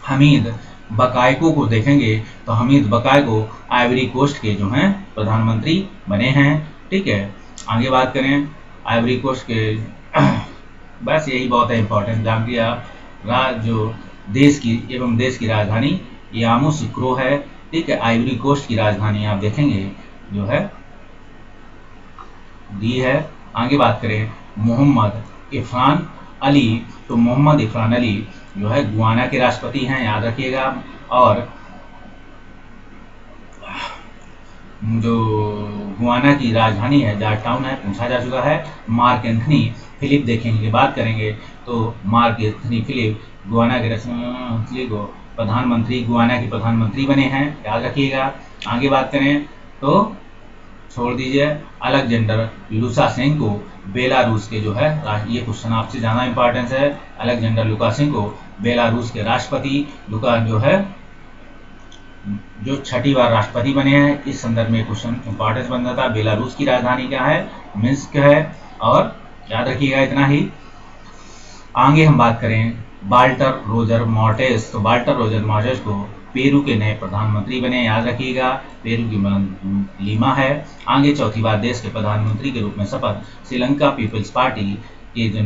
हमीद बकायको को देखेंगे तो हमीद बकायको आइवरी कोस्ट के जो हैं प्रधानमंत्री बने हैं, ठीक है। आगे बात करें आइवरी कोस्ट के बस यही बहुत है इंपॉर्टेंट, जान लिया। जो देश की राजधानी यामोसुक्रो है, ठीक है, आइवरी कोस्ट की राजधानी आप देखेंगे जो है दी है। आगे बात करें मोहम्मद इरफान अली, तो मोहम्मद इरफान अली जो है गुयाना के राष्ट्रपति हैं, याद रखिएगा। और जो गुयाना की राजधानी है जॉर्ज टाउन है, पूछा जा चुका है। मार्क एंथनी फिलिप देखेंगे, बात करेंगे तो मार्क एंथनी फिलिप गुयाना के प्रधानमंत्री, गुयाना के प्रधानमंत्री बने हैं, याद रखिएगा। आगे बात करें तो छोड़ दीजिए अलेक्जेंडर लुकाशेंको बेलारूस के जो है, ये क्वेश्चन आपसे ज़्यादा इंपॉर्टेंस है। अलेक्जेंडर लुकाशेंको बेलारूस के राष्ट्रपति जो है जो 6ठी बार राष्ट्रपति बने हैं, इस संदर्भ में क्वेश्चन इंपॉर्टेंस बन जाता है। बेलारूस की राजधानी क्या है, मिन्स्क है, और याद रखिएगा इतना ही। आगे हम बात करें वाल्टर रोजर मॉर्टेस, तो वाल्टर रोजर मॉर्टेस को पेरू के नए प्रधानमंत्री बने, याद रखिएगा, पेरू की लीमा है। आगे 4थी बार देश के प्रधानमंत्री के रूप में शपथ श्रीलंका पीपल्स पार्टी के जो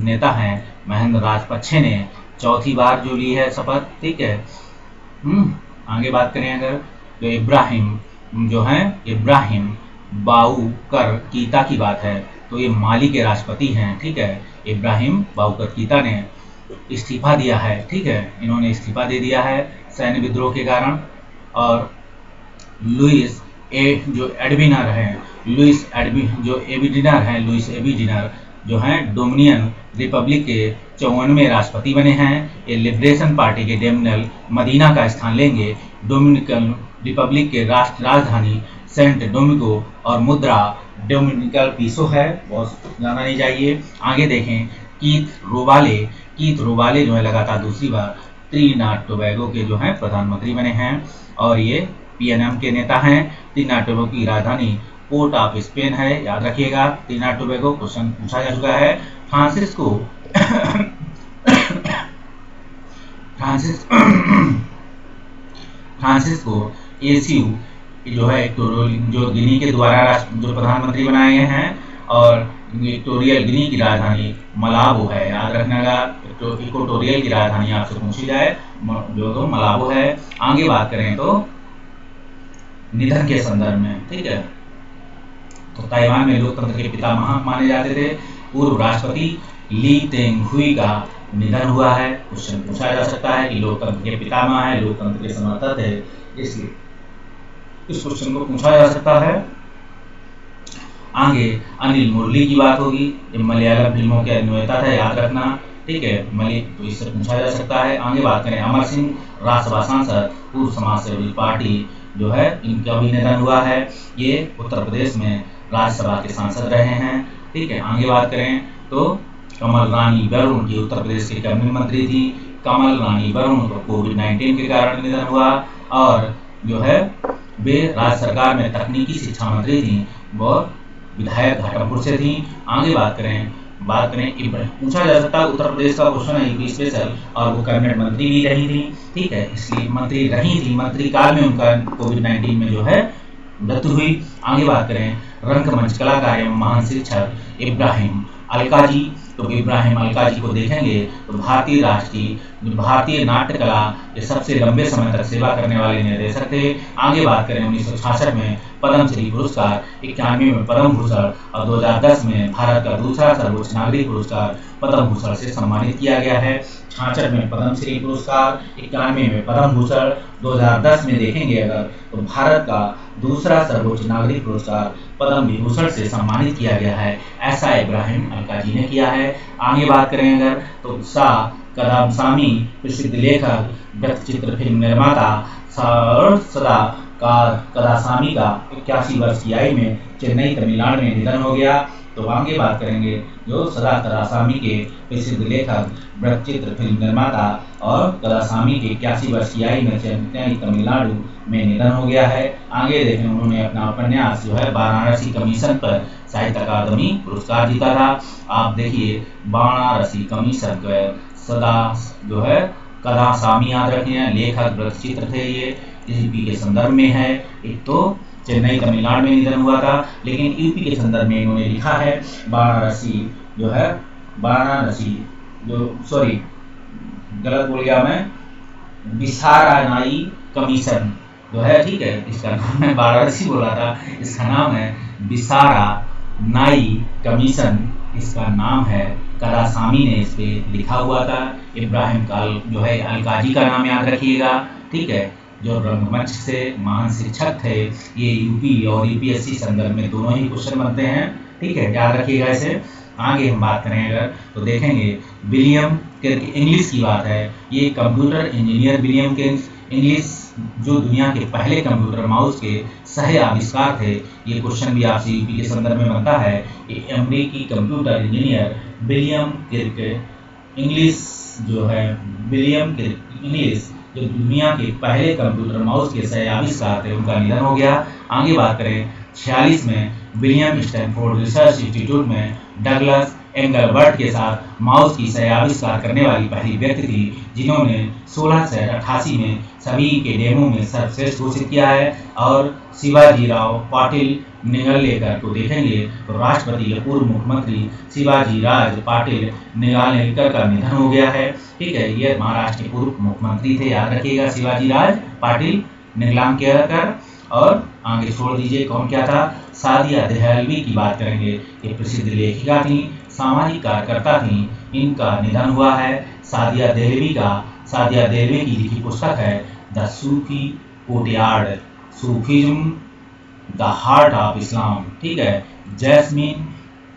नेता हैं महेंद्र राजपक्षे ने 4थी बार जो ली है शपथ, ठीक है। आगे बात करें अगर तो इब्राहिम बाउकर कीता की बात है तो ये माली के राष्ट्रपति हैं, ठीक है। इब्राहिम बाउकर कीता ने इस्तीफा दिया है, ठीक है, इन्होंने इस्तीफा दे दिया है सैन्य विद्रोह के कारण। और लुइस एबिडिनर हैं, लुइस एबिडिनर जो हैं डोमिनियन रिपब्लिक के 54वें राष्ट्रपति बने हैं। ये लिबरेशन पार्टी के डेमिनल मदीना का स्थान लेंगे। डोमिनिकन रिपब्लिक के राजधानी सेंट डोमिंगो और मुद्रा डोमिनिकल पीसो है, बहुत जाना नहीं चाहिए। आगे देखें कीथ रोबाले जो है लगातार दूसरी बार त्रिनिदाद टोबैगो के जो हैं प्रधानमंत्री बने हैं और ये पीएनएम के नेता हैं। त्रिनिदाद टोबैगो की राजधानी पोर्ट ऑफ स्पेन है, याद रखिएगा। त्रिनिदाद टोबैगो क्वेश्चन पूछा जा चुका है। फ्रांसिस्को एसियू जो है जो गिनी के द्वारा जो प्रधानमंत्री बनाए गए हैं और इक्वेटोरियल गिनी की राजधानी मलाबो है, याद रखना। तो इक्वेटोरियल की राजधानी आपसे पूछी जाए जो तो मलाबो है। आगे बात करें तो निधन के संदर्भ में, ठीक है, तो ताइवान में लोकतंत्र के पितामह माने जाते थे पूर्व राष्ट्रपति ली तेंग हुई का निधन हुआ है। क्वेश्चन पूछा जा सकता है कि लोकतंत्र के पितामह है, लोकतंत्र के समर्थक है, इसलिए इस क्वेश्चन को पूछा जा सकता है। आगे अनिल मुरली की बात होगी, ये मलयालम फिल्मों के अभिनेता थे, याद रखना, ठीक है। तो इससे पूछा जा सकता है। आगे बात करें अमर सिंह, राज्यसभा सांसद, पूर्व समाजवादी पार्टी जो है इनका भी निधन हुआ है। ये उत्तर प्रदेश में राज्यसभा के सांसद रहे हैं, ठीक है। आगे बात करें तो कमल रानी वरुण की उत्तर प्रदेश के कैबिनेट मंत्री थी। कमल रानी वरुण को कोविड-19 के कारण निधन हुआ और जो है वे राज्य सरकार में तकनीकी शिक्षा मंत्री थी, वो विधायक घाटमपुर से थी। आगे बात करें पूछा जा सकता है, उत्तर प्रदेश का क्वेश्चन है यूपी स्पेशल, और वो कैबिनेट मंत्री भी रही थी, ठीक है, इसलिए मंत्री रही थी, मंत्री काल में उनका कोविड-19 में जो है मृत्यु हुई। आगे बात करें रंगमंच कलाकार एवं महान शिक्षक इब्राहिम अलकाजी, तो इब्राहिम अलकाजी को देखेंगे तो भारतीय नाट्य कला के सबसे लंबे समय तक सेवा करने वाले निर्देशक थे। आगे बात करें 1966 में पद्मश्री पुरस्कार, 91 में पद्म भूषण और 2010 में भारत का दूसरा सर्वोच्च नागरिक पुरस्कार पद्म भूषण से सम्मानित किया गया है। 66 में पद्मश्री पुरस्कार, 91 में पद्म भूषण, 2010 में देखेंगे अगर तो भारत का दूसरा सर्वोच्च नागरिक पुरस्कार पद्म विभूषण से सम्मानित किया गया है। ऐसा इब्राहिम अलकाजी ने किया है। आगे बात करें अगर तो शाह कदमसामी प्रसिद्ध लेखक, वृत्तचित्र फिल्म निर्माता सदा कदासामी का 81 वर्ष की आयु में चेन्नई तमिलनाडु में निधन हो गया। तो आगे बात करेंगे जो सदा कदासामी के प्रसिद्ध लेखक, वृत्तचित्र फिल्म निर्माता और कदासामी के 81 वर्ष की आयु में चेन्नई तमिलनाडु में निधन हो गया है। आगे देखें उन्होंने अपना उपन्यास जो है वाराणसी कमीशन पर साहित्य अकादमी पुरस्कार जीता था। आप देखिए वाराणसी कमीशन सदा जो है कदासामी, याद रखिए, लेखक वृत्तचित्र थे, ये यूपी के संदर्भ में है। एक तो चेन्नई तमिलनाडु में निधन हुआ था, लेकिन यूपी के संदर्भ में इन्होंने लिखा है वाराणसी गलत बोल गया मैं, विसारानाई कमीशन जो है, ठीक है, इसका नाम है, वाराणसी बोला था, इसका नाम है विसारानाई कमीशन, इसका नाम है। कदासामी ने इस पे लिखा हुआ था। इब्राहिम जो है अलकाजी का नाम याद रखिएगा, ठीक है, जो रंगमंच से महान शिक्षक थे। ये यूपी और यूपीएससी संदर्भ में दोनों ही क्वेश्चन बनते हैं, ठीक है, याद रखिएगा इसे। आगे हम बात करें अगर तो देखेंगे विलियम किर्क, इंग्लिश की बात है, ये computer engineer William Kirk English जो दुनिया के पहले कंप्यूटर माउस के सह आविष्कार थे। ये क्वेश्चन भी आपसे यूपी के संदर्भ में बनता है। ये अमेरिकी computer engineer William Kirk English जो है, विलियम किर्क इंग्लिश जो दुनिया के पहले कंप्यूटर माउस के सह आविष्कार थे, उनका निधन हो गया। आगे बात करें 46 में विलियम स्टैनफोर्ड रिसर्च इंस्टीट्यूट में डगलस एंगलबर्ट के साथ माउस की सह आविष्कार करने वाली पहली व्यक्ति थी, जिन्होंने 1688 में सभी के डेमो में सर्वश्रेष्ठ घोषित किया है। और शिवाजीराव पाटिल निगलनेकर को देखेंगे तो राष्ट्रपति के पूर्व मुख्यमंत्री शिवाजीराज पाटिल निगलनेकर का निधन हो गया है, ठीक है, ये महाराष्ट्र के पूर्व मुख्यमंत्री थे, याद रखिएगा, शिवाजीराज पाटिल निगलनेकर। और आगे छोड़ दीजिए कौन क्या था, सादिया देहलवी की बात करेंगे। ये प्रसिद्ध लेखिका थी, सामाजिक कार्यकर्ता थी, इनका निधन हुआ है। सादिया देहलवी की लिखी पुस्तक है the Sufi courtyard, Sufism the heart of Islam, ठीक है। Jasmine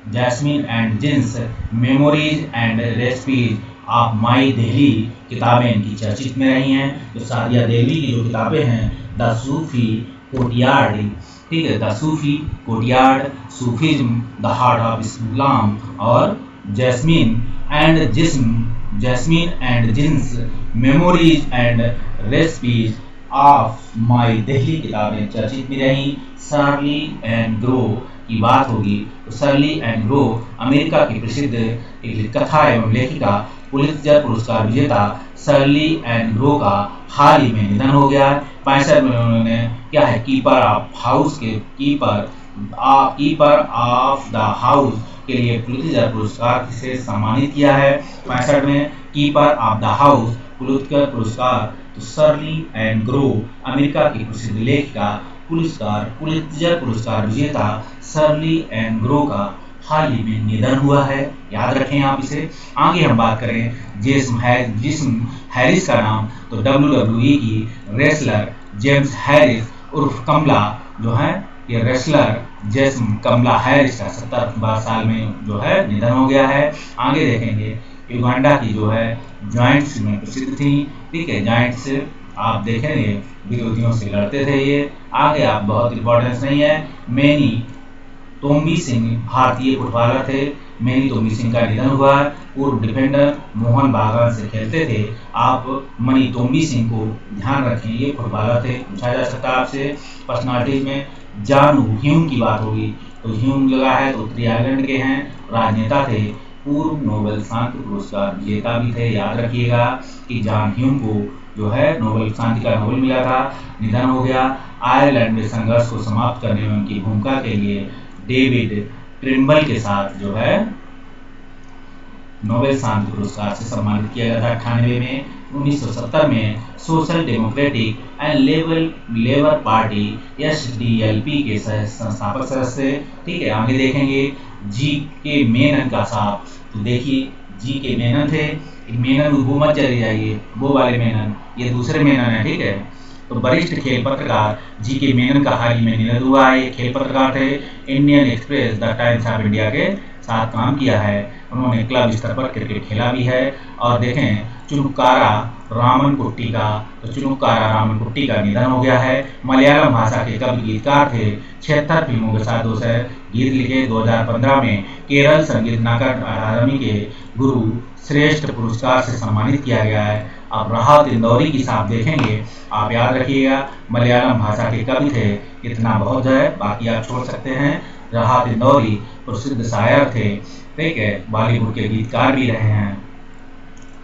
jasmine and jinns, memories and recipes of my Delhi किताबें इनकी चर्चित में रही हैं। तो सादिया देवी की जो किताबें हैं, द सूफी कोटियार्ड, ठीक है, the Sufi courtyard, Sufism the heart of Islam, और जैस्मिन एंड जिस्म, jasmine and jinns, memories and recipes of my Delhi किताबें चर्चित में रही। शार्ली एंड ग्रो की बात होगी तो शार्ली एंड ग्रो अमेरिका की प्रसिद्ध एक कथा एवं लेखिका, पुलित्जर पुरस्कार विजेता शार्ली एंड ग्रो का हाल ही में निधन हो गया। 65 में उन्होंने क्या है, कीपर ऑफ हाउस के कीपर ऑफ द हाउस के लिए पुलित्जर पुरस्कार से सम्मानित किया है। 65 में keeper of the house Pulitzer पुरस्कार। तो शार्ली एंड ग्रो अमेरिका की प्रसिद्ध लेखिका, पुलित्जर पुरस्कार विजेता शार्ली एंड ग्रो का हाल ही में निधन हुआ है, याद रखें आप इसे। आगे हम बात करें जिस्म हैरिस का नाम, तो WWE की रेसलर जेम्स हैरिस उर्फ कमला जो है, ये रेसलर जिस्म कमला हैरिस का 70 साल में जो है निधन हो गया है। आगे देखेंगे युगांडा की जो है जॉइंट्स में प्रसिद्ध थी, ठीक है, जॉइंट्स आप देखेंगे विरोधियों से लड़ते थे ये। आगे आप बहुत इंपॉर्टेंस नहीं है। मैनी तोम्बी सिंह भारतीय फुटबॉलर थे। मैनी तोम्बी सिंह का निधन हुआ। पूर्व डिफेंडर मोहन बागान से खेलते थे। आप मनी तोम्बी सिंह को ध्यान रखें, ये फुटबॉलर थे, पूछा जा सकता है आपसे। पर्सनालिटीज में जानू ह्यूम की बात होगी तो ह्यूम लगा है तो उत्तरी आयरलैंड के हैं, राजनेता थे, पूर्व नोबेल शांति पुरस्कार विजेता भी थे। याद रखिएगा कि जॉन ह्यूम को जो है नोबेल शांति का नोबेल मिला था, निधन हो गया। आयरलैंड में संघर्ष को समाप्त करने में उनकी भूमिका के लिए डेविड ट्रिम्बल के साथ जो है नोबेल शांति पुरस्कार से सम्मानित किया गया था। 98 में 1970 में social democratic and labour party SDLP के संस्थापक सदस्य। ठीक है, आगे देखेंगे G.K. मेनन का साहब, तो देखिए G.K. मेनन थे। मेनन वो मत चले जाइए, वो वाले मेनन, ये दूसरे मेनन है, ठीक है। तो वरिष्ठ खेल पत्रकार G.K. मेनन का हाल ही में निधन हुआ है। ये खेल पत्रकार थे, Indian express, the times of India के साथ काम किया है। उन्होंने क्लब स्तर पर क्रिकेट खेला भी है। और देखें चुनुक्कारा रामनकुट्टी का, तो चुनुक्कारा रामनकुट्टी का निधन हो गया है। मलयालम भाषा के कवि गीतकार थे, 76 फिल्मों के साथ 200 गीत लिखे। 2015 में केरल संगीत नाटक अकादमी के गुरु श्रेष्ठ पुरस्कार से सम्मानित किया गया है। अब राहत इंदौरी की साहब देखेंगे, आप याद रखिएगा मलयालम भाषा के कवि थे, इतना बहुत है, बाकी आप छोड़ सकते हैं। राहत इंदौरी प्रसिद्ध शायर थे, ठीक है, बॉलीवुड के गीतकार भी रहे हैं।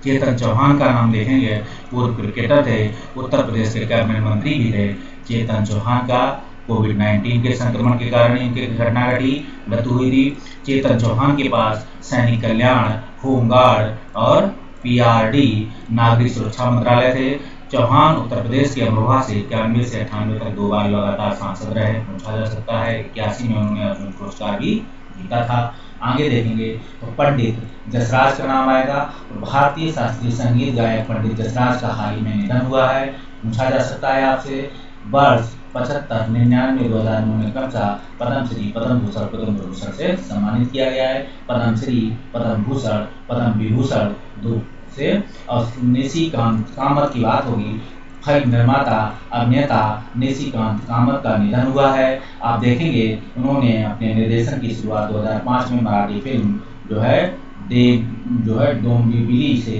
चेतन चौहान का नाम देखेंगे, पूर्व क्रिकेटर थे, उत्तर प्रदेश के कैबिनेट मंत्री भी थे। चेतन चौहान का कोविड-19 के संक्रमण के कारण इनकी घटना घटी, मृत्यु हुई थी। चेतन चौहान के पास सैनिक कल्याण, होमगार्ड और PRD नागरिक सुरक्षा मंत्रालय थे। चौहान उत्तर प्रदेश के अमरोहा से 91 से 98 तक 2 बार लगातार सांसद रहे, पूछा जा सकता है। 81 में उन्होंने अर्जुन पुरस्कार भी जीता था। आगे देखेंगे तो पंडित जसराज का नाम आएगा। भारतीय शास्त्रीय संगीत गायक पंडित जसराज का हाल ही में निधन हुआ है, पूछा जा सकता है आपसे। वर्ष 75, 99, 2000 में क्रमशः पद्मश्री, पद्म भूषण, पद्म विभूषण से सम्मानित किया गया है। पद्मश्री, पद्म भूषण, पद्म विभूषण 2 से। और निशिकांत कामत की बात होगी, फिल्म निर्माता अभिनेता निशिकांत कामत का निधन हुआ है। आप देखेंगे उन्होंने अपने निर्देशन की शुरुआत 2005 में मराठी फिल्म जो है डोंबिवली से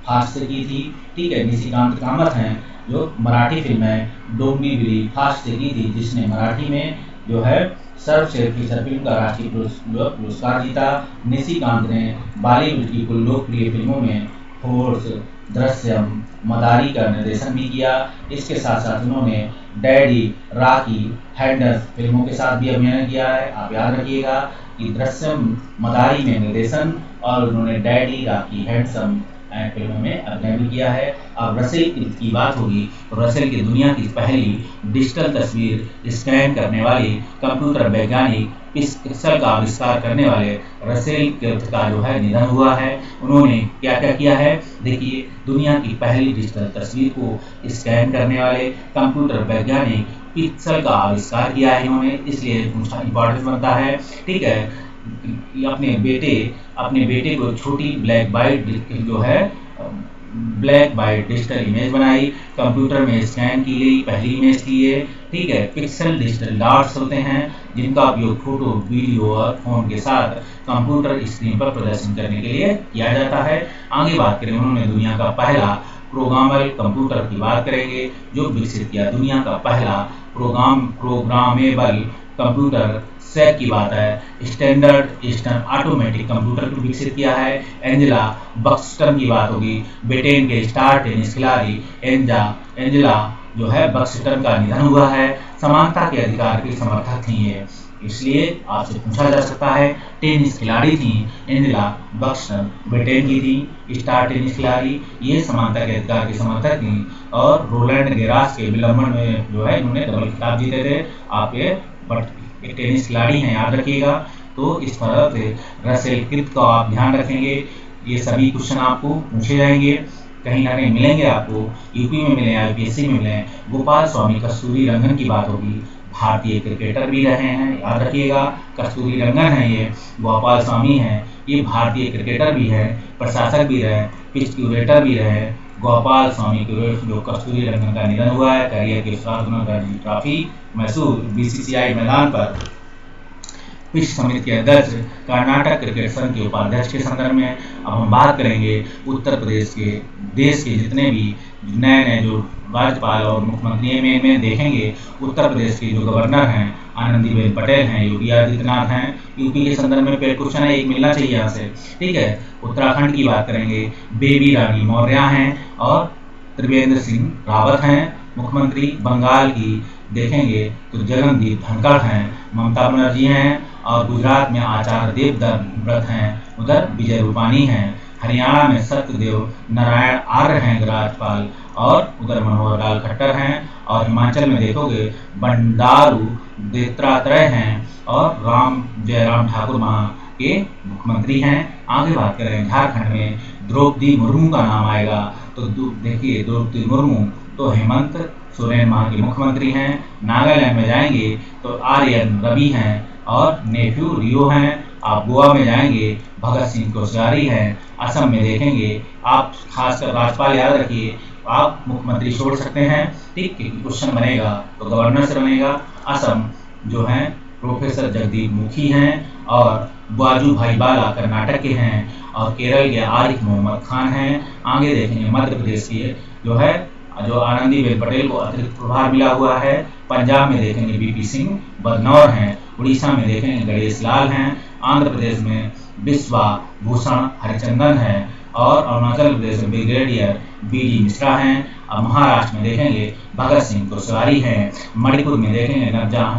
फास्ट से की थी, ठीक है। निशिकांत कामत हैं जो मराठी फिल्म है डोंबिवली फास्ट से की थी, जिसने मराठी में जो है सर्वश्रेष्ठ फीचर फिल्म का राष्ट्रीय पुरस्कार जीता। निशिकांत ने बॉलीवुड की कुल लोकप्रिय फिल्मों में फोर्स, दृश्यम, मदारी का निर्देशन भी किया। इसके साथ साथ उन्होंने डैडी, रॉकी, हैंडस फिल्मों के साथ भी अभिनय किया है। आप याद रखिएगा कि दृश्यम, मदारी में निर्देशन और उन्होंने डैडी, रॉकी, हैंडसम फिल्मों में अभिनय भी किया है। अब रसेल की बात होगी तो रसेल की दुनिया की पहली डिजिटल तस्वीर स्कैन करने वाली कंप्यूटर वैज्ञानिक, पिक्सल का आविष्कार करने वाले रसेल किर्थ का जो है निधन हुआ है। उन्होंने क्या क्या किया है, देखिए दुनिया की पहली डिजिटल तस्वीर को स्कैन करने वाले कंप्यूटर वैज्ञानिक पिक्सल का आविष्कार किया है इन्होंने, इसलिए इंपॉर्टेंस बनता है, ठीक है। अपने बेटे को छोटी ब्लैक बाइट डिजिटल इमेज बनाई, कंप्यूटर में स्कैन की गई पहली इमेज थी ये। ठीक है, पिक्सल डिजिटल डॉट्स होते हैं जिनका उपयोग फोटो, वीडियो और फोन के साथ कंप्यूटर स्क्रीन पर प्रदर्शन करने के लिए किया जाता है। आगे बात करें, उन्होंने दुनिया का पहला प्रोग्रामेबल कंप्यूटर की बात करेंगे जो विकसित किया। दुनिया का पहला प्रोग्रामेबल कंप्यूटर सैक की बात है। स्टैंडर्ड ईस्टर्न ऑटोमेटिक कंप्यूटर को विकसित किया है। एंजेला बक्सटन की बात होगी, ब्रिटेन के स्टार टेनिस खिलाड़ी एंजेला जो है बक्सटन का निधन हुआ है। समानता के अधिकार की समर्थक थी ये, इसलिए आपसे पूछा जा सकता है। टेनिस खिलाड़ी थी एंजेला बक्सटन, ब्रिटेन की थी स्टार टेनिस खिलाड़ी, ये समानता के अधिकार की समर्थक थी। और रोलैंड गैरास के विलंबन में जो है इन्होंने डबल खिताब जीते थे। आप ये एक टेनिस खिलाड़ी हैं, याद रखिएगा। तो इस तरह से रसेल कृत का आप ध्यान रखेंगे। ये सभी क्वेश्चन आपको पूछे जाएंगे, कहीं ना कहीं मिलेंगे आपको, यूपी में मिले, यूपीएससी में मिले। गोपाल स्वामी कस्तूरी रंगन की बात होगी, भारतीय क्रिकेटर भी रहे हैं, याद रखिएगा। कस्तूरी रंगन है ये, गोपाल स्वामी है, ये भारतीय क्रिकेटर भी है, प्रशासक भी रहे, पिच क्यूरेटर भी रहे। गोपाल स्वामी जो कस्तूरी रंगन का निधन हुआ है, करियर के साथ रणजी ट्रॉफी मैसूर बीसीसीआई मैदान पर। पिच समिति के अध्यक्ष, कर्नाटक क्रिकेट संघ के उपाध्यक्ष के संदर्भ में। अब हम बात करेंगे उत्तर प्रदेश के देश के जितने भी नए नए जो राज्यपाल और मुख्यमंत्री में देखेंगे। उत्तर प्रदेश के जो गवर्नर हैं आनंदीबेन पटेल हैं, योगी आदित्यनाथ हैं। यूपी के संदर्भ में पेड क्वेश्चन है, एक मिलना चाहिए यहाँ से। ठीक है, उत्तराखंड की बात करेंगे, बेबी रानी मौर्य हैं और त्रिवेंद्र सिंह रावत हैं मुख्यमंत्री। बंगाल की देखेंगे तो जगनदीप धनखड़ हैं, ममता बनर्जी हैं। और गुजरात में आचार्य देवव्रत हैं, उधर विजय रूपानी हैं। हरियाणा में सत्यदेव नारायण आर्य हैं राज्यपाल, और उधर मनोहर लाल खट्टर हैं। और हिमाचल में देखोगे बंडारू दत्तात्रेय हैं और जयराम ठाकुर वहाँ के मुख्यमंत्री हैं। आगे बात करें, झारखंड में द्रौपदी मुर्मू का नाम आएगा, तो देखिए द्रौपदी मुर्मू तो हेमंत सोरेन वहाँ के मुख्यमंत्री हैं। नागालैंड में जाएंगे तो आर्यन रवि हैं और नेफ्यू रियो हैं। आप गोवा में जाएंगे, भगत सिंह कोश्यारी हैं। असम में देखेंगे, आप खासकर राज्यपाल याद रखिए, आप मुख्यमंत्री छोड़ सकते हैं। ठीक, क्वेश्चन बनेगा तो गवर्नर से बनेगा। असम जो हैं प्रोफेसर जगदीप मुखी हैं और वाजूभाई वाला कर्नाटक के हैं। और केरल के आरिफ मोहम्मद खान हैं। आगे देखेंगे मध्य प्रदेश के जो आनंदीबेन पटेल को अतिरिक्त प्रभार मिला हुआ है। पंजाब में देखेंगे बीपी सिंह बदनौर हैं। उड़ीसा में देखेंगे गणेश लाल हैं। आंध्र प्रदेश में बिस्वा भूषण हरिचंदन हैं। और अरुणाचल प्रदेश में ब्रिगेडियर बीडी मिश्रा हैं। अब महाराष्ट्र में देखेंगे भगत सिंह कोश्यारी हैं। मणिपुर में देखेंगे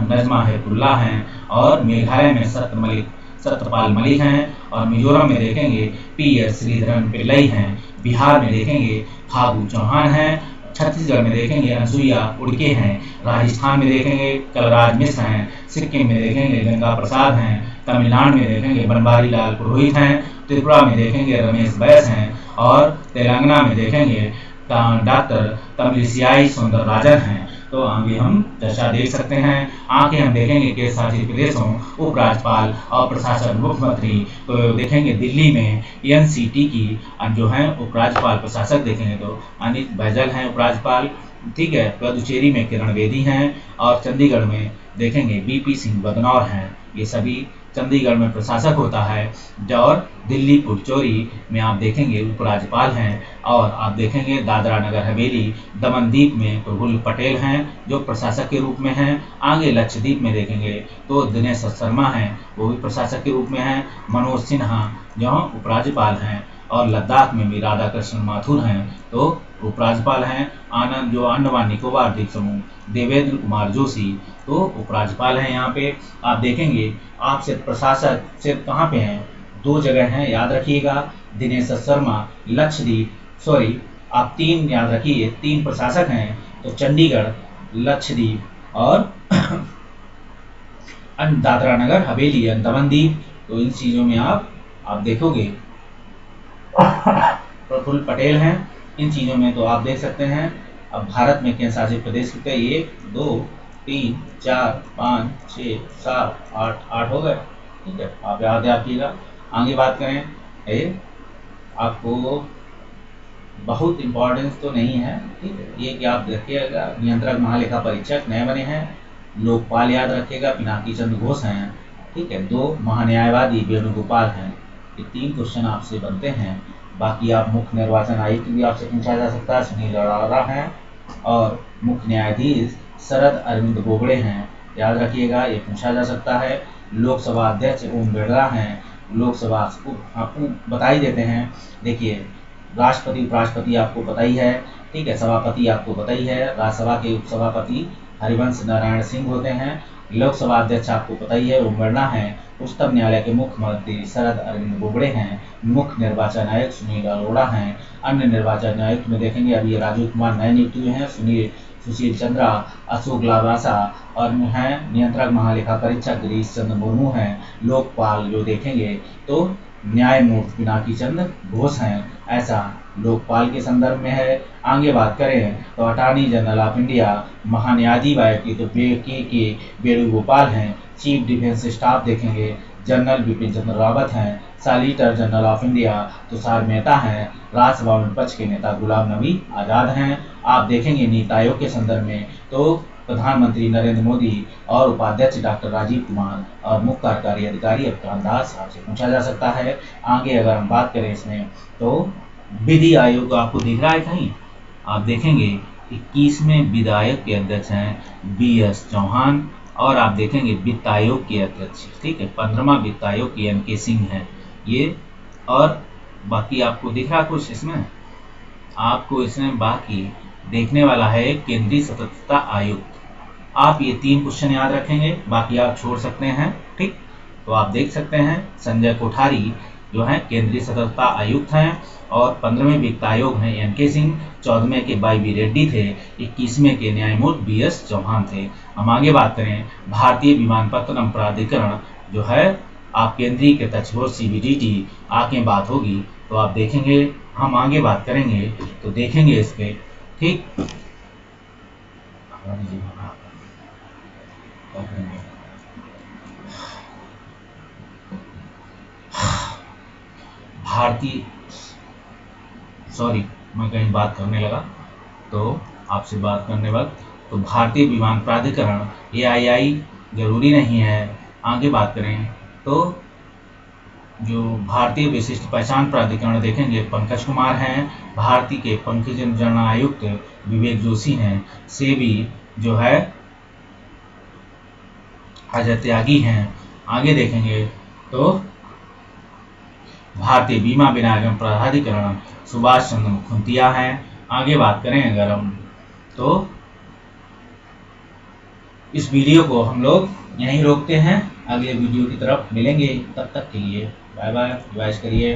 नजमा हेपतुल्ला हैं। और मेघालय में सत्यपाल मलिक हैं। और मिजोरम में देखेंगे पीएस श्रीधरन पिल्लई हैं। बिहार में देखेंगे फागू चौहान हैं। छत्तीसगढ़ में देखेंगे अनसुईया उड़के हैं। राजस्थान में देखेंगे कलराज मिश्र हैं। सिक्किम में देखेंगे गंगा प्रसाद हैं। तमिलनाडु में देखेंगे बनवारी लाल पुरोहित हैं। त्रिपुरा में देखेंगे रमेश बैस हैं। और तेलंगाना में देखेंगे डॉक्टर तमिलिसाई सौंदरराजन हैं। तो आगे हम चर्चा देख सकते हैं। आगे हम देखेंगे केंद्र शासित प्रदेशों उपराज्यपाल और प्रशासक मुख्यमंत्री। तो देखेंगे दिल्ली में एनसीटी की जो है उपराज्यपाल प्रशासक देखेंगे तो अनित बैजल हैं उपराज्यपाल। ठीक है, पुदुचेरी में किरण बेदी हैं। और चंडीगढ़ में देखेंगे बीपी सिंह बदनौर हैं। ये सभी चंडीगढ़ में प्रशासक होता है। और दिल्ली पुडुचेरी में आप देखेंगे उपराज्यपाल हैं। और आप देखेंगे दादरा नगर हवेली दमनदीप में प्रफुल्ल पटेल हैं जो प्रशासक के रूप में हैं। आगे लक्षद्वीप में देखेंगे तो दिनेश शर्मा हैं, वो भी प्रशासक के रूप में हैं। मनोज सिन्हा जो उपराज्यपाल हैं। और लद्दाख में भी राधा कृष्ण माथुर हैं तो उपराज्यपाल हैं। आनंद जो अंडमान निकोबार द्वीप समूह देवेंद्र कुमार जोशी तो उपराज्यपाल हैं। यहाँ पे आप देखेंगे आप सिर्फ प्रशासक सिर्फ कहाँ पे हैं, दो जगह हैं, याद रखिएगा। दिनेश शर्मा लक्षद्वीप, आप तीन याद रखिए, तीन प्रशासक हैं तो चंडीगढ़, लक्षद्वीप और दादरा नगर हवेली दमनदीप। तो इन चीजों में आप देखोगे प्रफुल्ल पटेल हैं। इन चीजों में तो आप देख सकते हैं। अब भारत में केंद्र शासित प्रदेश कितने, 1 2 3 4 5 6 7 8 हो गए। ठीक है, आप याद रखिएगा। आगे बात करें, ये आपको बहुत इम्पोर्टेंस तो नहीं है, ठीक है, ये कि आप देखिएगा नियंत्रक महालेखा परीक्षक नए बने हैं, लोकपाल याद रखिएगा पिनाकी चंद्र घोष हैं, ठीक है, 2 महान्यायवादी वेणुगोपाल हैं। ये 3 क्वेश्चन आपसे बनते हैं। बाकी आप मुख्य निर्वाचन आयुक्त भी आपसे पूछा जा सकता है, सुनील अरोड़ा हैं, और मुख्य न्यायाधीश शरद अरविंद बोबड़े हैं, याद रखिएगा, ये पूछा जा सकता है। लोकसभा अध्यक्ष ओम बिरला हैं। लोकसभा आपको बता ही देते हैं, देखिए राष्ट्रपति उपराष्ट्रपति आपको पता ही है, ठीक है, सभापति आपको पता ही है, राज्यसभा के उपसभापति हरिवंश नारायण सिंह होते हैं। लोकसभा अध्यक्ष आपको पता ही है ओम बिरला हैं। उच्चतम न्यायालय के मुख्यमंत्री शरद अरविंद बोबड़े हैं। मुख्य निर्वाचन आयुक्त सुनील अरोड़ा हैं। अन्य निर्वाचन आयुक्त में देखेंगे अभी राजीव कुमार नए नियुक्त हुए हैं, सुशील चंद्रा, अशोक लावासा, और हैं नियंत्रक महालेखा परीक्षक गिरीश चंद्र मुर्मू हैं। लोकपाल जो देखेंगे तो न्यायमूर्ति पिनाकी चंद्र घोष हैं। ऐसा लोकपाल के संदर्भ में है। आगे बात करें तो अटॉर्नी जनरल ऑफ इंडिया महान्यायाधीश तो के वेणुगोपाल हैं। चीफ डिफेंस स्टाफ देखेंगे जनरल बिपिन चंद्र रावत हैं। Solicitor general of India Tushar Mehta हैं। राज्यसभा में विपक्ष के नेता गुलाम नबी आज़ाद हैं। आप देखेंगे नीति आयोग के संदर्भ में तो प्रधानमंत्री नरेंद्र मोदी और उपाध्यक्ष डॉक्टर राजीव कुमार और मुख्य कार्यकारी अधिकारी अवतार दास आपसे पूछा जा सकता है। आगे अगर हम बात करें इसमें तो विधि आयोग आपको दिख रहा है कहीं, आप देखेंगे 21वें विधि आयोग के अध्यक्ष हैं BS चौहान, और आप देखेंगे वित्त आयोग के अध्यक्ष, ठीक है, 15वां वित्त आयोग के NK सिंह हैं ये। और बाकी आपको दिख रहा कुछ इसमें, आपको इसमें बाकी देखने वाला है केंद्रीय सतर्कता आयुक्त। आप ये 3 क्वेश्चन याद रखेंगे, बाकी आप छोड़ सकते हैं, ठीक। तो आप देख सकते हैं संजय कोठारी जो हैं केंद्रीय सतर्कता आयुक्त हैं, और 15वें वित्त आयोग हैं NK सिंह, 14वें के YV रेड्डी थे, 21वें के न्यायमूर्ति BS चौहान थे। हम आगे बात करें भारतीय विमानपत्तनम प्राधिकरण जो है आप केंद्रीय के तक्षक CBDT आगे बात होगी तो आप देखेंगे, हम आगे बात करेंगे तो देखेंगे इस पे, ठीक। भारतीय मैं कहीं बात करने लगा तो आपसे बात करने वक्त तो भारतीय विमान प्राधिकरण AII जरूरी नहीं है। आगे बात करें तो जो भारतीय विशिष्ट पहचान प्राधिकरण देखेंगे पंकज कुमार हैं। भारतीय के पंकजन आयुक्त विवेक जोशी हैं। सेबी जो है अजय त्यागी हैं। आगे देखेंगे तो भारतीय बीमा विनियामक प्राधिकरण सुभाष चंद्र मुखुंतिया हैं। आगे बात करें अगर हम तो इस वीडियो को हम लोग यहीं रोकते हैं, अगले वीडियो की तरफ मिलेंगे, तब तक के लिए बाय बाय, रिवाइज करिए।